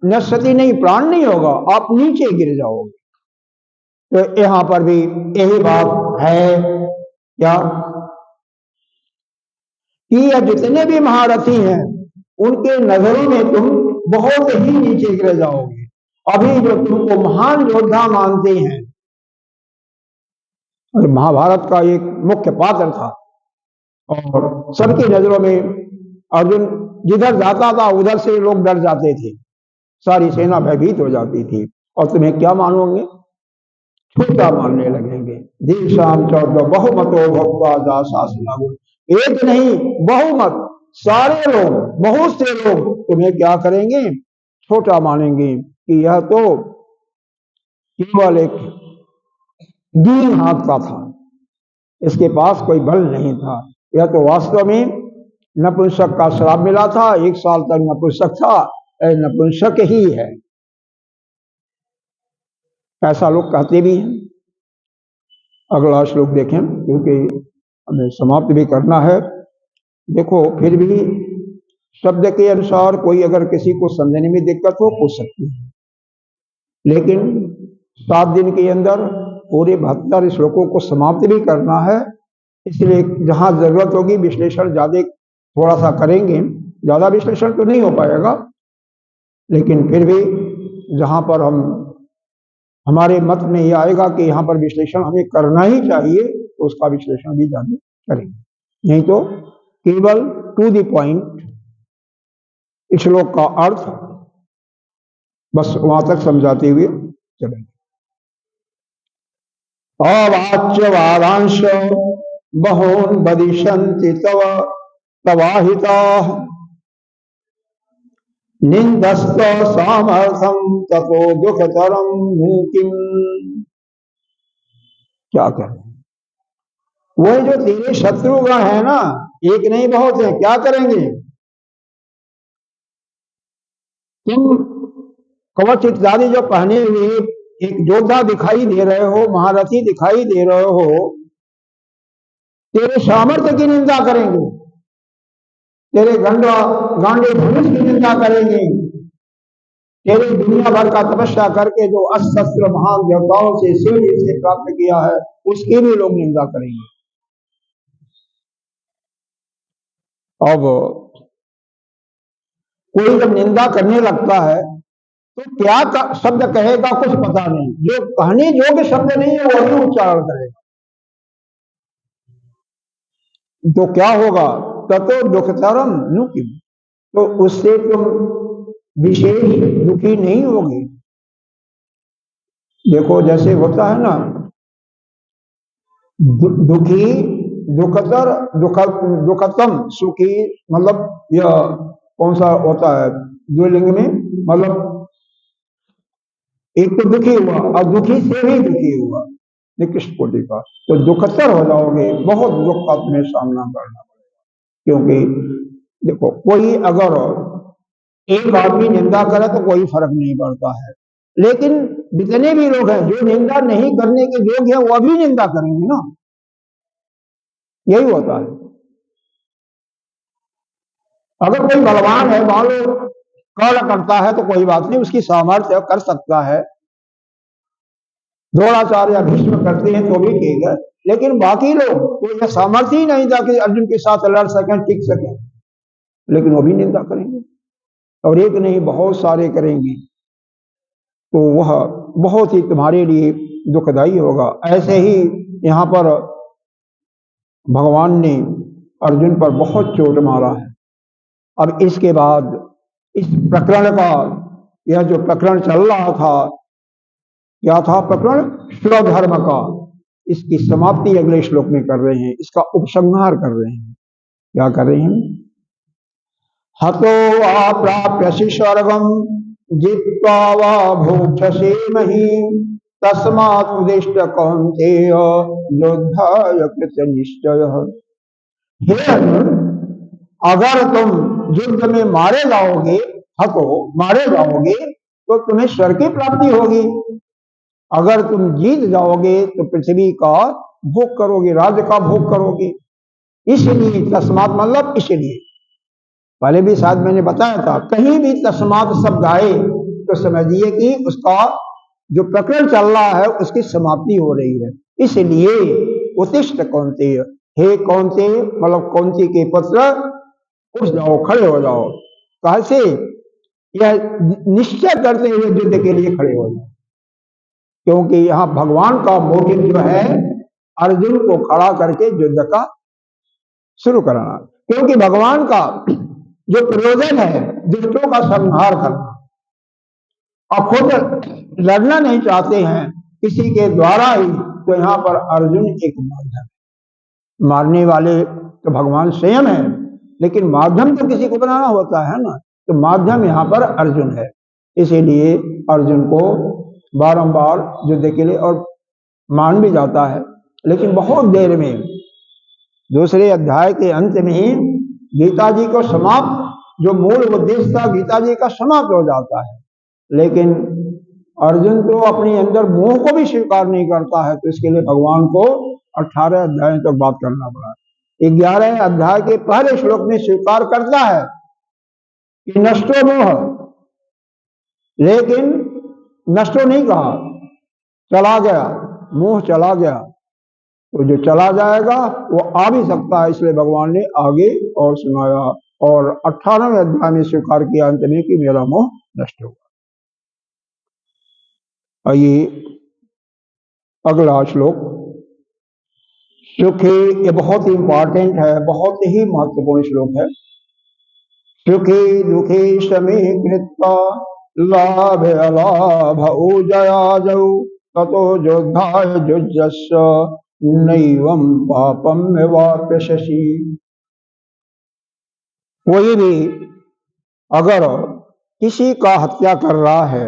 नश्यति नहीं, प्राण नहीं होगा, आप नीचे गिर जाओगे। तो यहाँ पर भी यही बात है क्या कि यह जितने भी महारथी हैं उनके नजरों में तुम बहुत ही नीचे गिर जाओगे। अभी जो तुमको महान योद्धा मानते हैं, और महाभारत का एक मुख्य पात्र था और सबकी नजरों में अर्जुन जिधर जाता था उधर से लोग डर जाते थे, सारी सेना भयभीत हो जाती थी। और तुम्हें क्या मानोगे, छोटा मानने लगेंगे। देव शाम 14 बहुमतो भगवा जा शासन, एक नहीं बहुमत, सारे लोग, बहुत से लोग तुम्हें क्या करेंगे, छोटा मानेंगे कि यह तो केवल एक दीन हाथ का था, इसके पास कोई बल नहीं था। यह तो वास्तव में नपुंसक का श्राप मिला था, 1 साल तक नपुंसक था, नपुंसक ही है, ऐसा लोग कहते भी हैं। अगला श्लोक देखें क्योंकि हमें समाप्त भी करना है। देखो फिर भी शब्द के अनुसार कोई अगर किसी को समझने में दिक्कत हो पूछ सकती है, लेकिन 7 दिन के अंदर पूरे 72 श्लोकों को समाप्त भी करना है, इसलिए जहां जरूरत होगी विश्लेषण ज्यादा थोड़ा सा करेंगे। ज्यादा विश्लेषण तो नहीं हो पाएगा, लेकिन फिर भी जहां पर हमारे मत में यह आएगा कि यहाँ पर विश्लेषण हमें करना ही चाहिए, तो उसका विश्लेषण भी ज्यादा करेंगे, नहीं तो केवल टू द पॉइंट श्लोक का अर्थ बस वहां तक समझाते हुए चलेंगे। अवाच्य वादांश बहून बदिशन्ति तव तवाहिता निंदस्त सामर्थ्यम ततो दुखतरम मुकिम। क्या करें, वो जो तेरे शत्रुगण है ना, एक नहीं बहुत है, क्या करेंगे, तुम कवच इत्यादि जो पहने हुए एक योद्धा दिखाई दे रहे हो, महारथी दिखाई दे रहे हो, तेरे सामर्थ्य की निंदा करेंगे, तेरे गांडे धनुष की निंदा करेंगे, तेरे दुनिया भर का तपस्या करके जो अस्त्र महान देवताओं से शिव से प्राप्त किया है उसकी भी लोग निंदा करेंगे। अब कोई जब निंदा करने लगता है तो क्या शब्द कहेगा कुछ पता नहीं, जो कहने योग्य शब्द नहीं है वो भी उच्चारण करेगा, तो क्या होगा, ततो दुखतरम नुकिम, तो उससे तुम विशेष दुखी नहीं होगी। देखो जैसे होता है ना, दुखी दुखतर दुखतम सुखी, मतलब यह कौन सा होता है द्विलिंग में, मतलब एक तो दुखी हुआ और दुखी से भी दुखी हुआ, निकृष्ट कोटि का, तो दुखतर हो जाओगे, बहुत दुख का तुम्हें सामना करना पड़ेगा। क्योंकि देखो कोई अगर एक आदमी निंदा करे तो कोई फर्क नहीं पड़ता है, लेकिन जितने भी लोग हैं जो निंदा नहीं करने के योग्य है वह भी निंदा करेंगे ना, यही होता है। अगर कोई बलवान है, मान लो कौन करता है तो कोई बात नहीं, उसकी सामर्थ्य कर सकता है, द्रोणाचार्य या भीष्म करते हैं तो भी ठीक है, लेकिन बाकी लोग कोई सामर्थ्य ही नहीं था कि अर्जुन के साथ लड़ सकें, टिक सकें, लेकिन वो भी निंदा करेंगे, और एक नहीं बहुत सारे करेंगे, तो वह बहुत ही तुम्हारे लिए दुखदायी होगा। ऐसे ही यहाँ पर भगवान ने अर्जुन पर बहुत चोट मारा है। अब इसके बाद इस प्रकरण का, यह जो प्रकरण चल रहा था, क्या था प्रकरण, स्वधर्म का, इसकी समाप्ति अगले श्लोक में कर रहे हैं, इसका उपसंहार कर रहे हैं। क्या कर रहे हैं, हतो वा प्राप्यसि स्वर्गम जित्वा वा भोक्षसे महीम् तस्मात् उदिष्ट कौन्तेय योद्धाय कृतनिश्चयः। हे अर्जुन, अगर तुम युद्ध में मारे जाओगे, हतो मारे जाओगे तो तुम्हें स्वर्ग की प्राप्ति होगी, अगर तुम जीत जाओगे तो पृथ्वी का भोग करोगे, राज्य का भोग करोगे। इसलिए तस्मात् मतलब इसलिए, पहले भी शायद मैंने बताया था, कहीं भी तस्मात् शब्द आए तो समझिए कि उसका जो प्रकरण चल रहा है उसकी समाप्ति हो रही है। इसलिए उत्तिष्ठ कौन्तेय, हे कौन्तेय मतलब कौन्ती के पुत्र उठ जाओ, खड़े हो जाओ। कैसे? यह निश्चय करते हुए युद्ध के लिए खड़े हो जाओ, क्योंकि यहाँ भगवान का मोटिव जो है अर्जुन को खड़ा करके युद्ध का शुरू कराना, क्योंकि भगवान का जो प्रयोजन है दुष्टों का संहार करना, और खुद लड़ना नहीं चाहते हैं किसी के द्वारा ही, तो यहाँ पर अर्जुन एक माध्यम, मारने वाले तो भगवान स्वयं है, लेकिन माध्यम तो किसी को बनाना होता है ना, तो माध्यम यहाँ पर अर्जुन है। इसीलिए अर्जुन को बारंबार युद्ध के लिए, और मान भी जाता है, लेकिन बहुत देर में दूसरे अध्याय के अंत में ही गीता जी को समाप्त, जो मूल उद्देश्य था गीता जी का, समाप्त हो जाता है। लेकिन अर्जुन तो अपने अंदर मोह को भी स्वीकार नहीं करता है, तो इसके लिए भगवान को 18 अध्याय तक बात करना पड़ा। 11 अध्याय के पहले श्लोक में स्वीकार करता है कि नष्टो मोह, लेकिन नष्टो नहीं कहा, चला गया, मोह चला गया। तो जो चला जाएगा वो आ भी सकता है, इसलिए भगवान ने आगे और सुनाया, और 18वें अध्याय में स्वीकार किया अंत में कि मेरा मोह नष्ट होगा। आइए अगला श्लोक, सुखे, ये बहुत ही इंपॉर्टेंट है, बहुत ही महत्वपूर्ण श्लोक है। सुखे दुखे समे कृत्वा लाभ अलाभ उजया जौ ततो योद्धाय युज्यस्य नैवं पापम वाप्यसि। कोई भी अगर किसी का हत्या कर रहा है,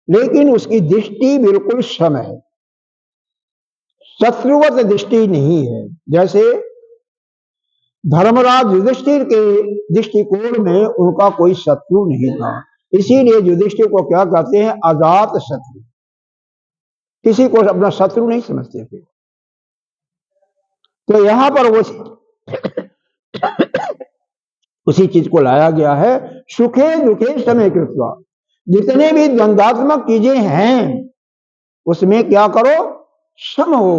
लेकिन उसकी दृष्टि बिल्कुल सम है, शत्रुवत दृष्टि नहीं है, जैसे धर्मराज युधिष्ठिर के दृष्टिकोण में उनका कोई शत्रु नहीं था, इसीलिए युधिष्ठिर को क्या कहते हैं? अजात शत्रु, किसी को अपना शत्रु नहीं समझते थे। तो यहां पर वो उसी चीज को लाया गया है, सुखे दुखे समय कृत्वा, जितने भी द्वंद्वात्मक चीजें हैं उसमें क्या करो? सम हो,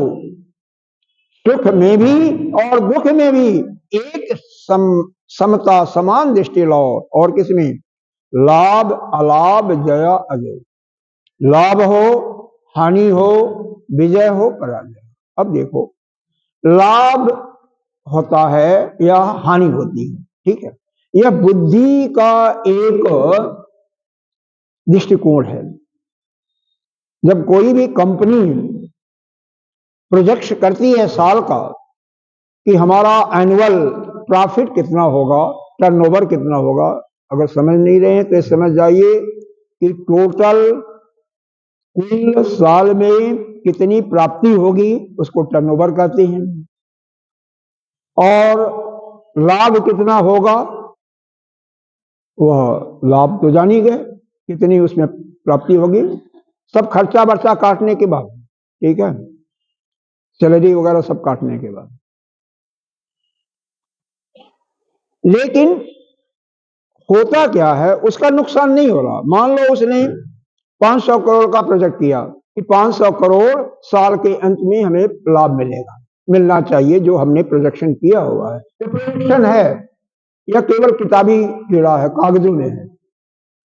सुख में भी और दुख में भी एक समता, समान दृष्टि लाओ। और किसमें? लाभ अलाभ जया अजय, लाभ हो हानि हो, विजय हो पराजय। अब देखो, लाभ होता है या हानि होती है, ठीक है, यह बुद्धि का एक दृष्टिकोण है। जब कोई भी कंपनी प्रोजेक्ट करती है साल का कि हमारा एनुअल प्रॉफिट कितना होगा, टर्नओवर कितना होगा, अगर समझ नहीं रहे हैं तो समझ जाइए कि टोटल कुल साल में कितनी प्राप्ति होगी उसको टर्नओवर कहते हैं, और लाभ कितना होगा वह लाभ तो जान ही गए, कितनी उसमें प्राप्ति होगी, सब खर्चा बर्चा काटने के बाद, ठीक है, सैलरी वगैरह सब काटने के बाद। लेकिन होता क्या है, उसका नुकसान नहीं हो रहा। मान लो उसने 500 करोड़ का प्रोजेक्ट किया कि 500 करोड़ साल के अंत में हमें लाभ मिलेगा, मिलना चाहिए, जो हमने प्रोजेक्शन किया हुआ है। तो प्रोजेक्शन है या केवल किताबी कीड़ा है, कागजों में है,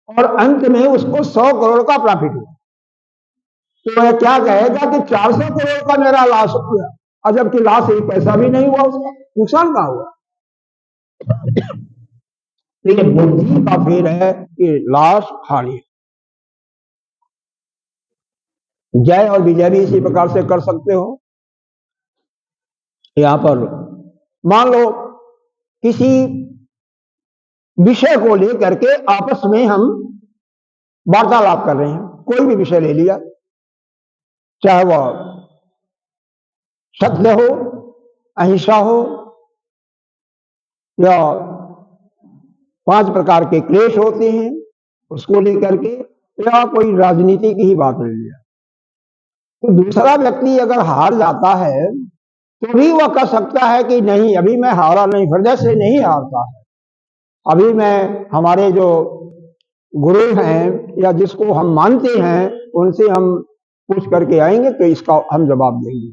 और अंत में उसको 100 करोड़ का प्रॉफिट हुआ, तो वह क्या कहेगा कि 400 करोड़ का मेरा लॉस हुआ, और जबकि लॉस एक पैसा भी नहीं हुआ, उसका नुकसान कहां हुआ? तो ये बुद्धि का फेर है कि लॉस हानि, जय और विजय भी इसी प्रकार से कर सकते हो। यहां पर मान लो किसी विषय को लेकर के आपस में हम वार्तालाप कर रहे हैं, कोई भी विषय ले लिया, चाहे वह सत्य हो, अहिंसा हो, या 5 प्रकार के क्लेश होते हैं उसको लेकर के, या कोई राजनीति की ही बात ले लिया, तो दूसरा व्यक्ति अगर हार जाता है तो भी वह कह सकता है कि नहीं, अभी मैं हारा नहीं, हृदय से नहीं हारता है, अभी मैं हमारे जो गुरु हैं या जिसको हम मानते हैं उनसे हम पूछ करके आएंगे तो इसका हम जवाब देंगे।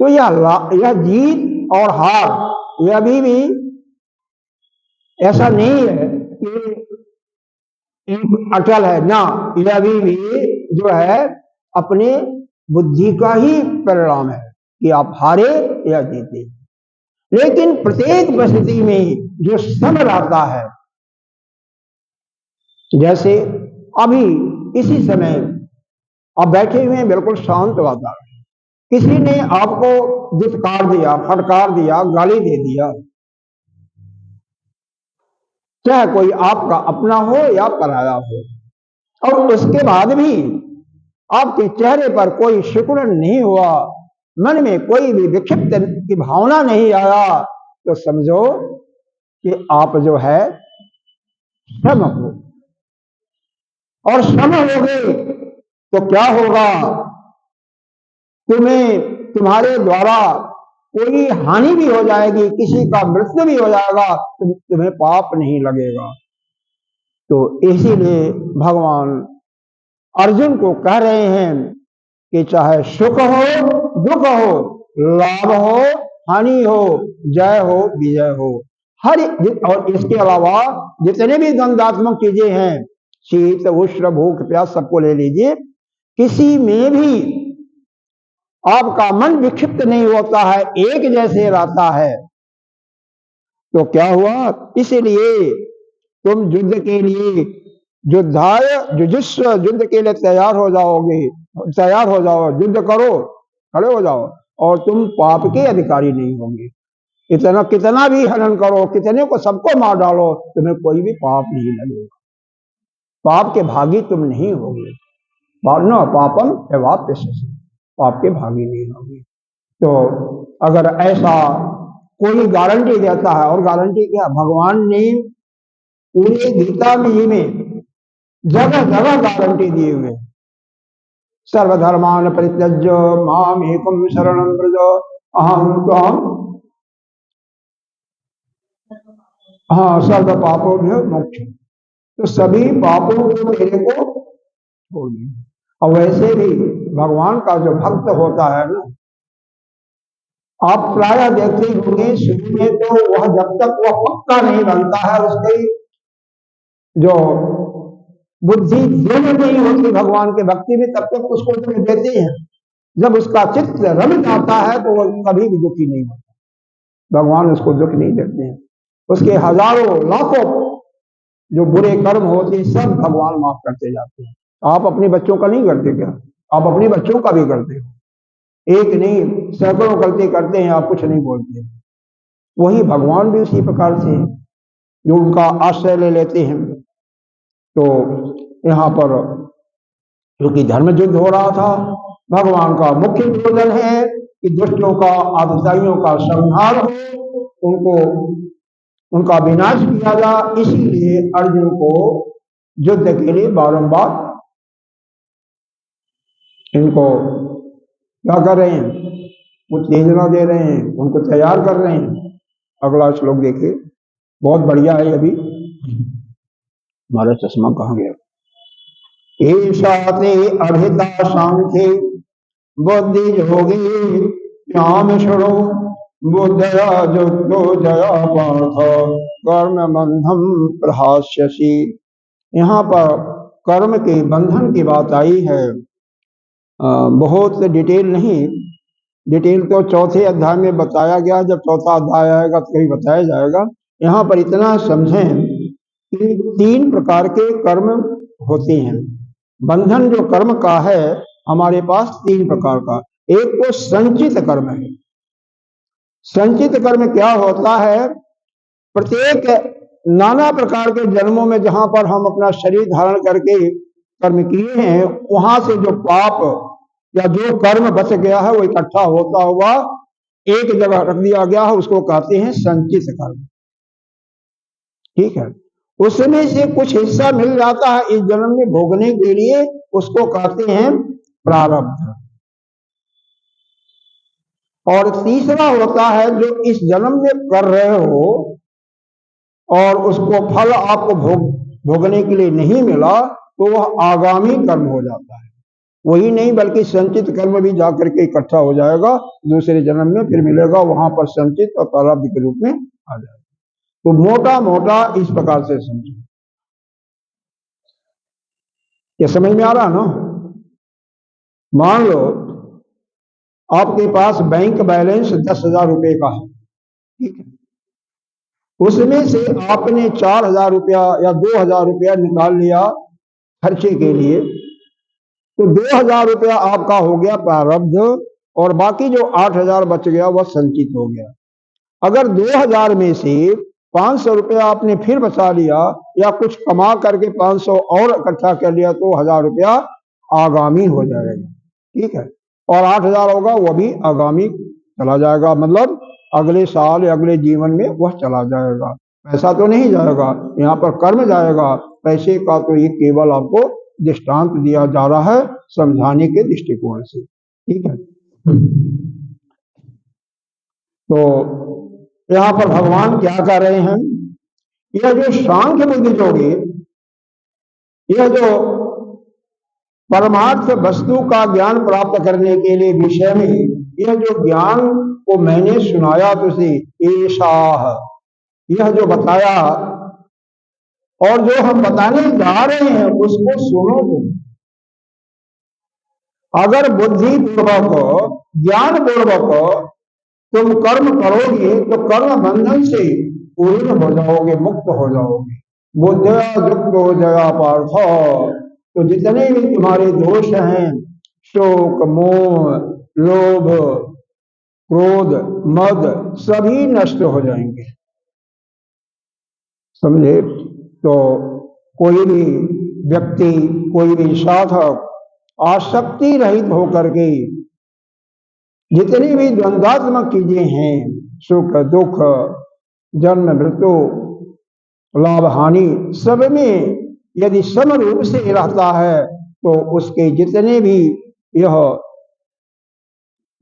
तो यह जीत और हार यह अभी भी ऐसा नहीं है कि अटल है ना, यह अभी भी जो है अपने बुद्धि का ही परिणाम है कि आप हारे या जीते। लेकिन प्रत्येक परिस्थिति में जो समझ आता है, जैसे अभी इसी समय आप बैठे हुए हैं बिल्कुल शांत वातावरण, किसी ने आपको धिक्कार दिया, फटकार दिया, गाली दे दिया, चाहे कोई आपका अपना हो या पराया हो, और उसके बाद भी आपके चेहरे पर कोई सिकुड़न नहीं हुआ, मन में कोई भी विक्षिप्त की भावना नहीं आया, तो समझो कि आप जो है सम हो। और सम हो गए तो क्या होगा, तुम्हारे द्वारा कोई हानि भी हो जाएगी, किसी का मृत्यु भी हो जाएगा, तुम्हें पाप नहीं लगेगा। तो इसीलिए भगवान अर्जुन को कह रहे हैं कि चाहे सुख हो दुख हो, लाभ हो हानि हो, जय हो विजय हो, हर और इसके अलावा जितने भी द्वंद्वात्मक चीजें हैं, शीत उष्ण भूख प्यास, सबको ले लीजिए, किसी में भी आपका मन विक्षिप्त नहीं होता है, एक जैसे रहता है। तो क्या हुआ, इसीलिए तुम युद्ध के लिए युद्धाय जुजुस्व, युद्ध के लिए तैयार हो जाओगे, तैयार हो जाओ, युद्ध करो, खड़े हो जाओ, और तुम पाप के अधिकारी नहीं होंगे। इतना कितना भी हनन करो, कितने को सबको मार डालो, तुम्हें कोई भी पाप नहीं लगेगा, पाप के भागी तुम नहीं होगे। न पापम एवाप्य, पाप के भागी नहीं होगे। तो अगर ऐसा कोई गारंटी देता है, और गारंटी क्या, भगवान ने पूरे गीता में जगह जगह गारंटी दिए हुए, सर्वधर्मान परित्यज्य माम एकम शरणं व्रज अहम त्वाम सर्व पापों में मोक्ष, तो सभी पापों को मेरे को छोड़ दिए। और वैसे भी भगवान का जो भक्त होता है ना, आप प्राय देखते होंगे शुरू में तो वह जब तक वह पक्का नहीं बनता है, उसकी जो बुद्धि दृढ़ नहीं होती भगवान के भक्ति में, तब तक उसको दुख देते हैं। जब उसका चित्त रम जाता है तो वह कभी भी दुखी नहीं होता, भगवान उसको दुख नहीं देते हैं। उसके हजारों लाखों जो बुरे कर्म होते हैं सब भगवान माफ करते जाते हैं। आप अपने बच्चों का नहीं करते क्या, आप अपने बच्चों का भी करते हो, एक नहीं सैकड़ों गलती करते हैं, आप कुछ नहीं बोलते। वही भगवान भी उसी प्रकार से जो उनका आश्रय ले लेते हैं। तो यहाँ पर क्योंकि धर्म युद्ध हो रहा था, भगवान का मुख्य निवेदन है कि दुष्टों का, आदताइयों का संहार हो, उनको उनका विनाश किया जाए। इसीलिए अर्जुन को युद्ध के लिए बारंबार इनको क्या कर रहे हैं, उत्तेजना दे रहे हैं, उनको तैयार कर रहे हैं। अगला श्लोक देखिए, बहुत बढ़िया है। अभी हमारा चश्मा कहाँ गया, ईशा ते अभिता सांख्ये बुद्धि योगी श्याम शुणो बुद्धया युक्तो जया पार्थ कर्म बंधम प्रहास्यसि। यहाँ पर कर्म के बंधन की बात आई है, बहुत डिटेल नहीं, डिटेल तो चौथे अध्याय में बताया गया, जब चौथा अध्याय आएगा तो कहीं बताया जाएगा। यहाँ पर इतना समझें कि 3 प्रकार के कर्म होते हैं। बंधन जो कर्म का है हमारे पास 3 प्रकार का। एक तो संचित कर्म है। संचित कर्म क्या होता है, प्रत्येक नाना प्रकार के जन्मों में जहां पर हम अपना शरीर धारण करके कर्म किए हैं, वहां से जो पाप या जो कर्म बच गया है वो इकट्ठा होता हुआ एक जगह रख दिया गया है, उसको कहते हैं संचित कर्म। ठीक है, उसमें से कुछ हिस्सा मिल जाता है इस जन्म में भोगने के लिए, उसको कहते हैं प्रारब्ध। और तीसरा होता है जो इस जन्म में कर रहे हो और उसको फल आपको भोगने के लिए नहीं मिला, तो वह आगामी कर्म हो जाता है। वही नहीं बल्कि संचित कर्म भी जाकर के इकट्ठा हो जाएगा, दूसरे जन्म में फिर मिलेगा, वहां पर संचित और प्रारब्ध के रूप में आ जाएगा। तो मोटा मोटा इस प्रकार से समझो। ये समझ में आ रहा ना? मान लो आपके पास बैंक बैलेंस 10,000 रुपए का है, ठीक है, उसमें से आपने 4,000 रुपया या 2,000 रुपया निकाल लिया खर्चे के लिए, तो 2,000 रुपया आपका हो गया प्रारब्ध और बाकी जो 8,000 बच गया वह संचित हो गया। अगर 2,000 में से 500 रुपया आपने फिर बचा लिया या कुछ कमा करके 500 और इकट्ठा कर लिया तो 1,000 रुपया आगामी हो जाएगा, ठीक है, और 8,000 होगा वह भी आगामी चला जाएगा, मतलब अगले साल या अगले जीवन में वह चला जाएगा। पैसा तो नहीं जाएगा, यहाँ पर कर्म जाएगा। पैसे का तो ये केवल आपको दृष्टांत दिया जा रहा है समझाने के दृष्टिकोण से, ठीक है। तो यहाँ पर भगवान क्या कर रहे हैं, यह जो सांख्य बुद्धि जोगी, यह जो परमार्थ वस्तु का ज्ञान प्राप्त करने के लिए विषय में यह जो ज्ञान को मैंने सुनाया तुझे, ऐसा यह जो बताया और जो हम बताने जा रहे हैं उसको सुनो तुम। अगर बुद्धि पूर्वक ज्ञान पूर्वक तुम कर्म करोगे तो कर्म बंधन से पूर्ण हो जाओगे, मुक्त हो जाओगे। बुद्धया युक्त हो जया पार्थ, तो जितने भी तुम्हारे दोष हैं, शोक मोह लोभ क्रोध मद, सभी नष्ट हो जाएंगे, समझे। तो कोई भी व्यक्ति, कोई भी साधक आसक्ति रहित होकर के जितनी भी द्वंद्वात्मक चीजें हैं, सुख दुख जन्म मृत्यु लाभ हानि, सब में यदि सम रूप से रहता है तो उसके जितने भी यह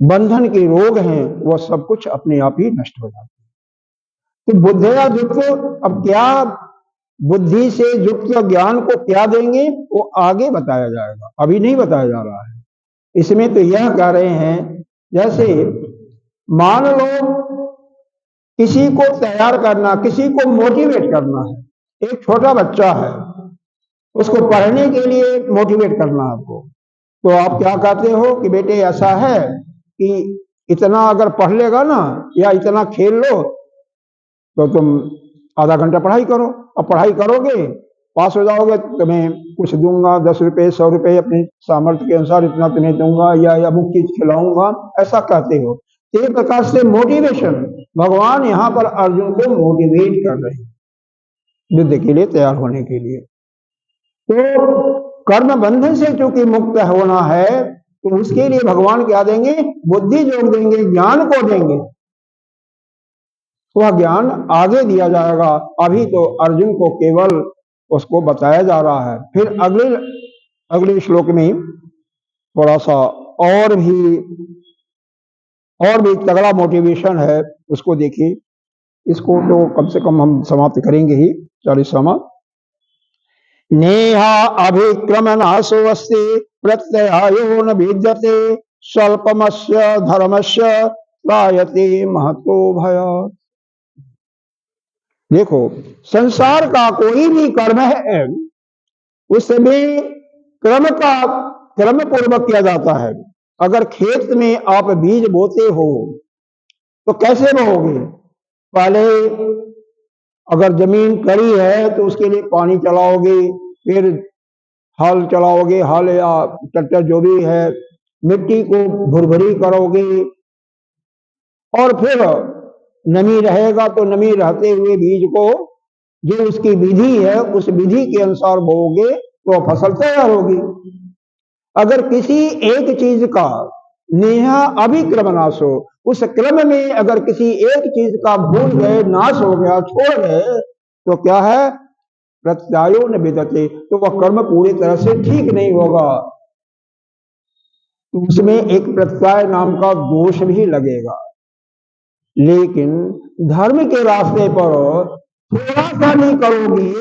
बंधन के रोग हैं वह सब कुछ अपने आप ही नष्ट हो जाते हैं। तो बुद्धया युक्त, अब क्या बुद्धि से युक्त ज्ञान को क्या देंगे वो आगे बताया जाएगा, अभी नहीं बताया जा रहा है। इसमें तो यह कह रहे हैं, जैसे मान लो किसी को तैयार करना, किसी को मोटिवेट करना है, एक छोटा बच्चा है उसको पढ़ने के लिए मोटिवेट करना आपको, तो आप क्या कहते हो कि बेटे ऐसा है कि इतना अगर पढ़ लेगा ना या इतना खेल लो तो तुम आधा घंटा पढ़ाई करो, और पढ़ाई करोगे पास हो जाओगे, तुम्हें कुछ दूंगा 10 रुपए 100 रुपए अपने सामर्थ्य के अनुसार इतना तुम्हें दूंगा या अमुक चीज खिलाऊंगा, ऐसा कहते हो। तो एक प्रकार से मोटिवेशन, भगवान यहाँ पर अर्जुन को मोटिवेट कर रहे हैं युद्ध के लिए तैयार होने के लिए। तो कर्म बंधन से चूंकि मुक्त होना है तो उसके लिए भगवान क्या देंगे, बुद्धि जोड़ देंगे, ज्ञान को देंगे। वह ज्ञान आगे दिया जाएगा, अभी तो अर्जुन को केवल उसको बताया जा रहा है। फिर अगले श्लोक में थोड़ा सा और भी तगड़ा मोटिवेशन है, उसको देखिए। इसको तो कम से कम हम समाप्त करेंगे ही 40वां। नेहा अभिक्रमनाशो अस्ति प्रत्ययो न विद्यते स्वल्पमस्य धर्मस्य त्रायते महतो भयात्। देखो, संसार का कोई भी कर्म है उसमें क्रम पूर्वक किया जाता है। अगर खेत में आप बीज बोते हो तो कैसे बोओगे, पहले अगर जमीन कड़ी है तो उसके लिए पानी चलाओगे, फिर हल चलाओगे, हल या ट्रैक्टर जो भी है, मिट्टी को भुरभुरी करोगे, और फिर नमी रहेगा तो नमी रहते हुए बीज को जो उसकी विधि है उस विधि के अनुसार बोओगे तो फसल तैयार होगी। अगर किसी एक चीज का नेहा अभिक्रम नाश हो, उस क्रम में अगर किसी एक चीज का भूल गए, नाश हो गया, छोड़ गए, तो क्या है, प्रत्यायो न विदते, तो वह कर्म पूरी तरह से ठीक नहीं होगा, तो उसमें एक प्रत्यय नाम का दोष भी लगेगा। लेकिन धर्म के रास्ते पर थोड़ा सा नहीं करोगे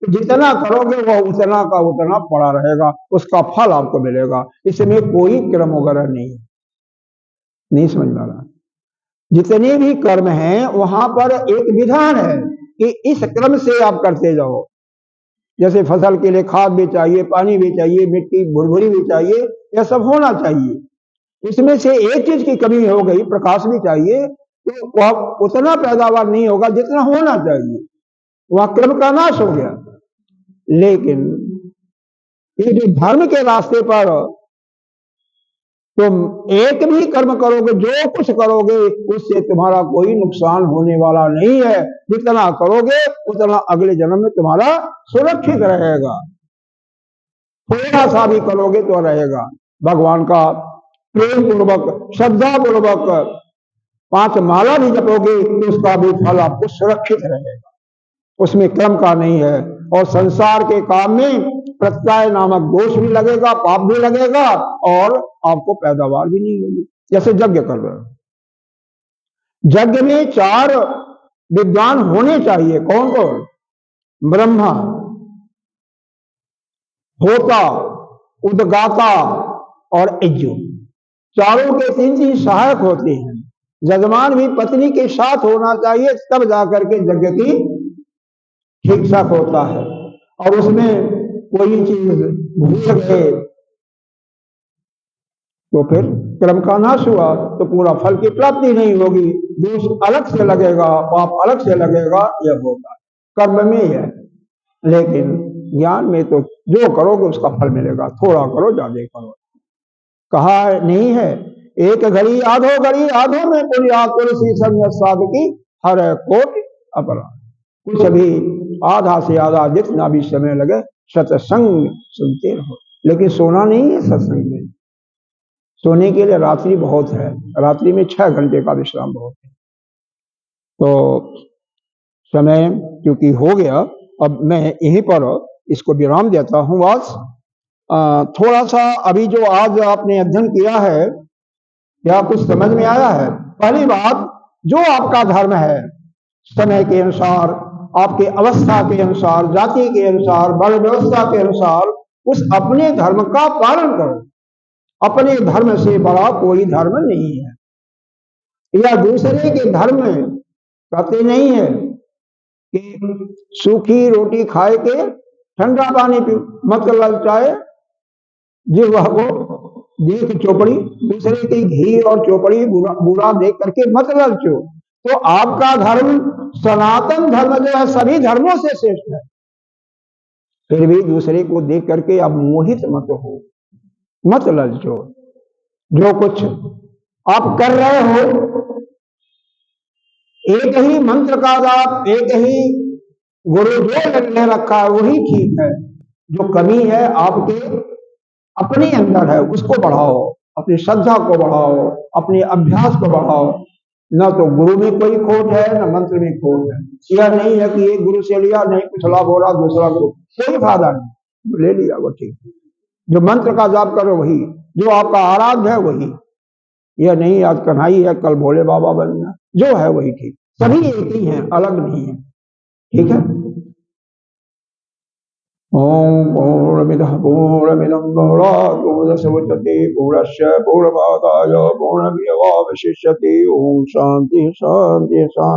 जितना करोगे वो उतना का उतना पड़ा रहेगा, उसका फल आपको मिलेगा। इसमें कोई क्रम वगैरह नहीं समझ में आ रहा। जितने भी कर्म हैं वहां पर एक विधान है कि इस क्रम से आप करते जाओ। जैसे फसल के लिए खाद भी चाहिए, पानी भी चाहिए, मिट्टी भुरभुरी भी चाहिए, यह सब होना चाहिए। इसमें से एक चीज की कमी हो गई, प्रकाश भी चाहिए, तो वह उतना पैदावार नहीं होगा जितना होना चाहिए, वह क्रम का नाश हो गया। लेकिन ये जो धर्म के रास्ते पर तुम एक भी कर्म करोगे, जो कुछ करोगे, उससे तुम्हारा कोई नुकसान होने वाला नहीं है। जितना करोगे उतना अगले जन्म में तुम्हारा सुरक्षित रहेगा। थोड़ा सा भी करोगे तो रहेगा। भगवान का प्रेम पूर्वक, श्रद्धा पूर्वक 5 माला भी जपोगे तो उसका भी फल आपको सुरक्षित रहेगा। उसमें क्रम का नहीं है। और संसार के काम में प्रत्यय नामक दोष भी लगेगा, पाप भी लगेगा, और आपको पैदावार भी नहीं होगी। जैसे यज्ञ कर रहे हो, यज्ञ में 4 विद्वान होने चाहिए। कौन कौन? ब्रह्मा, होता, उद्गाता और यज्ञ। चारों के 3 सहायक होते हैं। यजमान भी पत्नी के साथ होना चाहिए, तब जाकर के यज्ञ की ठीक ठाक होता है। और उसमें कोई चीज भूल गए तो फिर क्रम का नाश हुआ, तो पूरा फल की प्राप्ति नहीं होगी। दोष अलग से लगेगा, पाप अलग से लगेगा, यह होगा कर्म में है। लेकिन ज्ञान में तो जो करोगे उसका फल मिलेगा। थोड़ा करो, ज्यादा करो। कहा नहीं है, एक घड़ी आधो घड़ी, आधो में तुलसी साधु की हर कोट अपराध। कुछ भी आधा से आधा जितना भी समय लगे सत्संग सुनते रहो। लेकिन सोना नहीं है सत्संग में। सोने के लिए रात्रि बहुत है, रात्रि में 6 घंटे का विश्राम बहुत है। तो समय क्योंकि हो गया, अब मैं यहीं पर इसको विराम देता हूँ। आज थोड़ा सा अभी जो आज आपने अध्ययन किया है, क्या कुछ समझ में आया है? पहली बात, जो आपका धर्म है, समय के अनुसार, आपके अवस्था के अनुसार, जाति के अनुसार, वर्ण व्यवस्था के अनुसार उस अपने धर्म का पालन करो। अपने धर्म से बड़ा कोई धर्म नहीं है। या दूसरे के धर्म कहते नहीं है कि सूखी रोटी खाए के ठंडा पानी पी, मत ललचाए जिह्वा को देख चौपड़ी, दूसरे के घी और चौपड़ी बुरा देख करके मत ललचो। तो आपका धर्म, सनातन धर्म जो है, सभी धर्मों से श्रेष्ठ है। फिर भी दूसरे को देख करके आप मोहित मत हो, मत ललचो। जो कुछ आप कर रहे हो, एक ही मंत्र का जाप, एक ही गुरु जो ले रखा है वही ठीक है। जो कमी है आपके अपने अंदर है, उसको बढ़ाओ, अपनी श्रद्धा को बढ़ाओ, अपने अभ्यास को बढ़ाओ। न तो गुरु में कोई खोट है, न मंत्र में खोट है। यह नहीं है कि एक गुरु से लिया, नहीं कुछ लाभ हो रहा, दूसरा गुरु, कोई फायदा नहीं, ले लिया वो ठीक। जो मंत्र का जाप करो वही, जो आपका आराध्य है वही। यह नहीं आज कन्हई है कल भोले बाबा बनना, जो है वही ठीक। सभी एक ही हैं, अलग नहीं है। ठीक है। ओम पूर्णमिदः पूर्णमिदं पूर्णात् पूर्णमुदच्यते पूर्णस्य पूर्णमादाय पूर्णमेवावशिष्यते। ओम शांति शांति शांति।